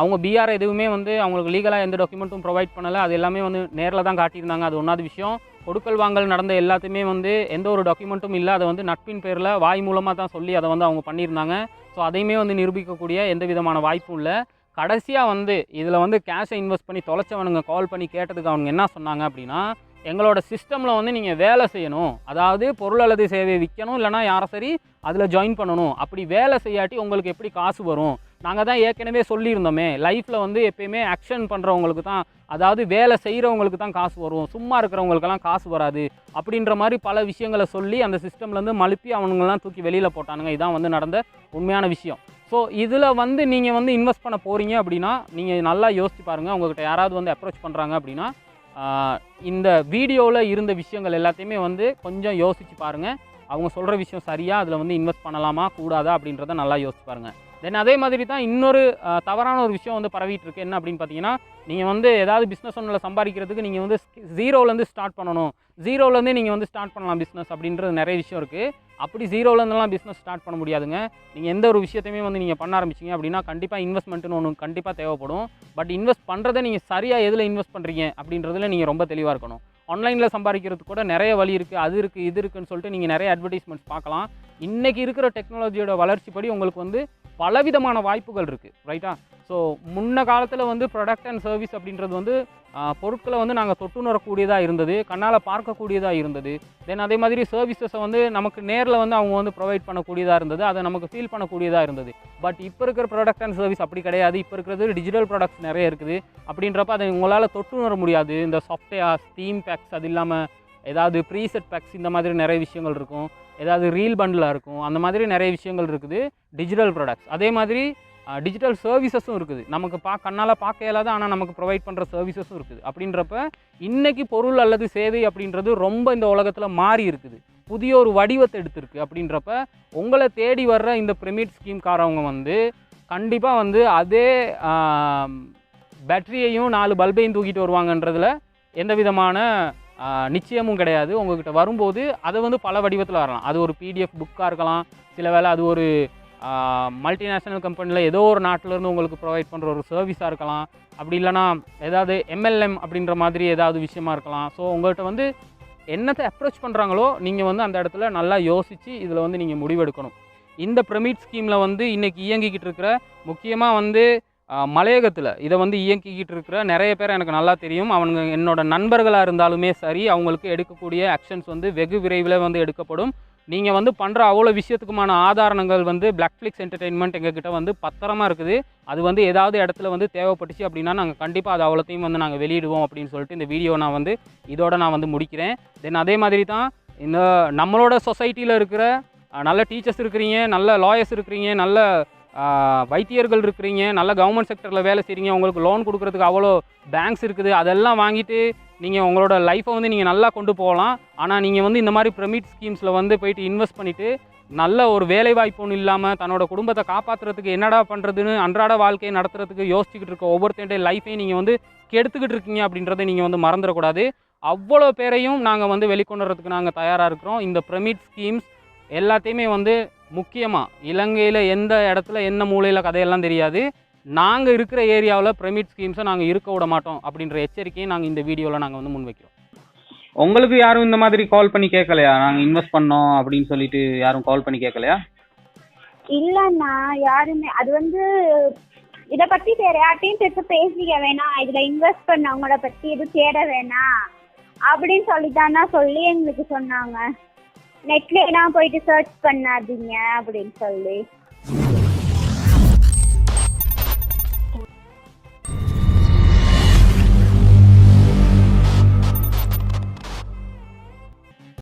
அவங்க பிஆர் எதுவுமே வந்து அவங்களுக்கு லீகலாக எந்த டாக்குமெண்ட்டும் ப்ரொவைட் பண்ணலை. அது எல்லாமே வந்து நேரில் தான் காட்டியிருந்தாங்க. அது ஒன்றாவது விஷயம். கொடுக்கல் வாங்கல் நடந்த எல்லாத்தையுமே வந்து எந்த ஒரு டாக்குமெண்ட்டும் இல்லை. அதை வந்து நட்பின் பேரில் வாய் மூலமாக தான் சொல்லி அதை வந்து அவங்க பண்ணியிருந்தாங்க. ஸோ அதையுமே வந்து நிரூபிக்கக்கூடிய எந்த விதமான வாய்ப்பும் இல்லை. கடைசியாக வந்து இதில் வந்து கேஷை இன்வெஸ்ட் பண்ணி தொலைச்சவனுங்க கால் பண்ணி கேட்டதுக்கு அவங்க என்ன சொன்னாங்க அப்படின்னா எங்களோட சிஸ்டமில் வந்து நீங்கள் வேலை செய்யணும், அதாவது பொருள் அல்லது சேவையை விற்கணும், இல்லைனா யாரை சரி அதில் ஜாயின் பண்ணணும். அப்படி வேலை செய்யாட்டி உங்களுக்கு எப்படி காசு வரும்? நாங்கள் தான் ஏற்கனவே சொல்லியிருந்தோமே லைஃப்பில் வந்து எப்பயுமே ஆக்ஷன் பண்ணுறவங்களுக்கு தான், அதாவது வேலை செய்கிறவங்களுக்கு தான் காசு வரும், சும்மா இருக்கிறவங்களுக்கெல்லாம் காசு வராது அப்படின்ற மாதிரி பல விஷயங்களை சொல்லி அந்த சிஸ்டம்லேருந்து மழுப்பி அவனுங்கெல்லாம் தூக்கி வெளியில் போட்டானுங்க. இதான் வந்து நடந்த உண்மையான விஷயம். ஸோ இதில் வந்து நீங்கள் வந்து இன்வெஸ்ட் பண்ண போகிறீங்க அப்படின்னா நீங்கள் நல்லா யோசிச்சு பாருங்கள். உங்கள்கிட்ட யாராவது வந்து அப்ரோச் பண்ணுறாங்க அப்படின்னா இந்த வீடியோவில் இருந்த விஷயங்கள் எல்லாத்தையுமே வந்து கொஞ்சம் யோசிச்சு பாருங்கள். அவங்க சொல்கிற விஷயம் சரியாக அதில் வந்து இன்வெஸ்ட் பண்ணலாமா கூடாதா அப்படின்றத நல்லா யோசிச்சு பாருங்கள். தென் அதே மாதிரி தான் இன்னொரு தவறான ஒரு விஷயம் வந்து பரவிட்டு இருக்கு. என்ன அப்படின்னு பார்த்தீங்கன்னா நீங்கள் வந்து ஏதாவது பிஸ்னஸ் ஒன்றில் சம்பாதிக்கிறதுக்கு நீங்கள் வந்து ஜீரோலேருந்து ஸ்டார்ட் பண்ணணும், ஜீரோலேருந்தே நீங்கள் வந்து ஸ்டார்ட் பண்ணலாம் பிஸ்னஸ் அப்படின்றது நிறைய விஷயம் இருக்குது. அப்படி ஜீரோலேருந்துலாம் பிஸ்னஸ் ஸ்டார்ட் பண்ண முடியாதுங்க. நீங்கள் எந்த ஒரு விஷயத்தையுமே வந்து நீங்கள் பண்ண ஆரம்பிச்சிங்க அப்படின்னா கண்டிப்பாக இன்வெஸ்ட்மெண்ட்டுன்னு ஒன்று கண்டிப்பாக தேவைப்படும். பட் இன்வெஸ்ட் பண்ணுறதை நீங்கள் சரியாக எதில் இன்வெஸ்ட் பண்ணுறீங்க அப்படின்றதுல நீங்கள் ரொம்ப தெளிவாக இருக்கணும். ஆன்லைனில் சம்பாதிக்கிறதுக்கு கூட நிறைய வழி இருக்குது, அது இருக்குது இது இருக்குதுன்னு சொல்லிட்டு நீங்கள் நிறைய அட்வர்டைஸ்மெண்ட்ஸ் பார்க்கலாம். இன்றைக்கி இருக்கிற டெக்னாலஜியோட வளர்ச்சிப்படி உங்களுக்கு வந்து பலவிதமான வாய்ப்புகள் இருக்குது. ரைட்டா? ஸோ முன்ன காலத்தில் வந்து ப்ராடக்ட் அண்ட் சர்வீஸ் அப்படின்றது வந்து பொருட்களை வந்து நாங்கள் தொட்டுணரக்கூடியதாக இருந்தது, கண்ணால் பார்க்கக்கூடியதாக இருந்தது. தென் அதே மாதிரி சர்வீசஸை வந்து நமக்கு நேரில் வந்து அவங்க வந்து ப்ரொவைட் பண்ணக்கூடியதாக இருந்தது, அதை நமக்கு ஃபீல் பண்ணக்கூடியதாக இருந்தது. பட் இப்போ இருக்கிற ப்ராடக்ட் அண்ட் சர்வீஸ் அப்படி கிடையாது. இப்போ இருக்கிறது டிஜிட்டல் ப்ராடக்ட்ஸ் நிறைய இருக்குது. அப்படின்றப்ப அதை உங்களால் தொட்டுணர முடியாது. இந்த சாஃப்ட்வேர் தீம் பேக்ஸ், அது இல்லாமல் ஏதாவது ப்ரீசெட் பேக்ஸ், இந்த மாதிரி நிறைய விஷயங்கள் இருக்கும். ஏதாவது ரீல் பண்டிலாக இருக்கும், அந்த மாதிரி நிறைய விஷயங்கள் இருக்குது டிஜிட்டல் ப்ராடக்ட்ஸ். அதே மாதிரி டிஜிட்டல் சர்வீசஸும் இருக்குது. நமக்கு கண்ணால் பார்க்க இயலாது, ஆனால் நமக்கு ப்ரொவைட் பண்ணுற சர்வீசஸும் இருக்குது. அப்படின்றப்ப இன்றைக்கி பொருள் அல்லது சேவை அப்படின்றது ரொம்ப இந்த உலகத்தில் மாறி இருக்குது, புதிய ஒரு வடிவத்தை எடுத்திருக்கு. அப்படின்றப்ப உங்களை தேடி வர்ற இந்த பிரமிட் ஸ்கீம்காரவங்க வந்து கண்டிப்பாக வந்து அதே பேட்டரியையும் 4 பல்பையும் தூக்கிட்டு வருவாங்கன்றதில் எந்த விதமான நிச்சயமும் கிடையாது. உங்கள்கிட்ட வரும்போது அதை வந்து பல வடிவத்தில் வரலாம். அது ஒரு PDF புக்காக இருக்கலாம், சில வேளை அது ஒரு மல்டிநேஷ்னல் கம்பெனியில் ஏதோ ஒரு நாட்டிலேருந்து உங்களுக்கு ப்ரொவைட் பண்ணுற ஒரு சர்வீஸாக இருக்கலாம். அப்படி இல்லைனா ஏதாவது MLM அப்படின்ற மாதிரி ஏதாவது விஷயமா இருக்கலாம். ஸோ உங்கள்கிட்ட வந்து என்னத்தை அப்ரோச் பண்ணுறாங்களோ நீங்கள் வந்து அந்த இடத்துல நல்லா யோசித்து இதில் வந்து நீங்கள் முடிவெடுக்கணும். இந்த பிரமிட் ஸ்கீமில் வந்து இன்றைக்கி இயங்கிக்கிட்டு இருக்கிற முக்கியமாக வந்து மலையகத்தில் இதை வந்து இயங்கிக்கிட்டு இருக்கிற நிறைய பேர் எனக்கு நல்லா தெரியும். அவங்க என்னோட நண்பர்களாக இருந்தாலுமே சரி, அவங்களுக்கு எடுக்கக்கூடிய ஆக்ஷன்ஸ் வந்து வெகு விரைவில் வந்து எடுக்கப்படும். நீங்கள் வந்து பண்ணுற அவ்வளோ விஷயத்துக்குமான ஆதாரங்கள் வந்து பிளாக்ஃப்ளிக்ஸ் என்டர்டெயின்மெண்ட் எங்ககிட்ட வந்து பத்திரமா இருக்குது. அது வந்து ஏதாவது இடத்துல வந்து தேவைப்பட்டுச்சு அப்படின்னா நாங்கள் கண்டிப்பாக அது அவ்வளோத்தையும் வந்து நாங்கள் வெளியிடுவோம் அப்படின்னு சொல்லிட்டு இந்த வீடியோ நான் வந்து இதோட நான் வந்து முடிக்கிறேன். தென் அதே மாதிரி தான் இந்த நம்மளோட சொசைட்டியில் இருக்கிற நல்ல டீச்சர்ஸ் இருக்கிறீங்க, நல்ல லாயர்ஸ் இருக்கிறீங்க, நல்ல வைத்தியர்கள் இருக்கிறீங்க, நல்ல கவர்மெண்ட் செக்டரில் வேலை செய்கிறீங்க, உங்களுக்கு லோன் கொடுக்குறதுக்கு அவ்வளோ பேங்க்ஸ் இருக்குது. அதெல்லாம் வாங்கிட்டு நீங்கள் உங்களோட லைஃப்பை வந்து நீங்கள் நல்லா கொண்டு போகலாம். ஆனால் நீங்கள் வந்து இந்த மாதிரி பிரமிட் ஸ்கீம்ஸில் வந்து போயிட்டு இன்வெஸ்ட் பண்ணிவிட்டு நல்ல ஒரு வேலை வாய்ப்பு ஒன்றும் இல்லாமல் தன்னோட குடும்பத்தை காப்பாற்றுறதுக்கு என்னடா பண்ணுறதுன்னு அன்றாட வாழ்க்கையை நடத்துறதுக்கு யோசிச்சுக்கிட்டு இருக்க ஒவ்வொருத்தருடைய லைஃப்பையும் நீங்கள் வந்து கெடுத்துக்கிட்டு இருக்கீங்க அப்படின்றத நீங்கள் வந்து மறந்துடக்கூடாது. அவ்வளோ பேரையும் நாங்கள் வந்து வெளிக்கொண்டு வரதுக்கு நாங்கள் தயாராக இருக்கிறோம். இந்த பிரமிட் ஸ்கீம்ஸ் எல்லாத்தையுமே வந்து முக்கியமாக இலங்கையில் எந்த இடத்துல என்ன மூலையில் கதையெல்லாம் தெரியாது. நாங்கள் இருக்கிற ஏரியாவில் பிரமிட் ஸ்கீம்ஸை நாங்கள் இருக்க விட மாட்டோம் அப்படின்ற எச்சரிக்கையை நாங்கள் இந்த வீடியோவில் நாங்கள் வந்து முன்வைக்கிறோம்.
உங்களுக்கு யாரும் இந்த மாதிரி கால் பண்ணி கேட்கலையா? நாங்கள் இன்வெஸ்ட் பண்ணோம் அப்படின்னு சொல்லிட்டு யாரும் கால் பண்ணி கேட்கலையா?
இல்லைண்ணா, யாருமே அது வந்து இதை பற்றி வேற யார்ட்டையும் பேசிக்க வேணாம், இதில் இன்வெஸ்ட் பண்ணவங்கள பற்றி எதுவும் தேட வேணாம் அப்படின்னு சொல்லித்தானா சொல்லி எங்களுக்கு சொன்னாங்க. நெட்ல எல்லாம் போயிட்டு சர்ச் பண்ணாதீங்க அப்படின்னு சொல்லி.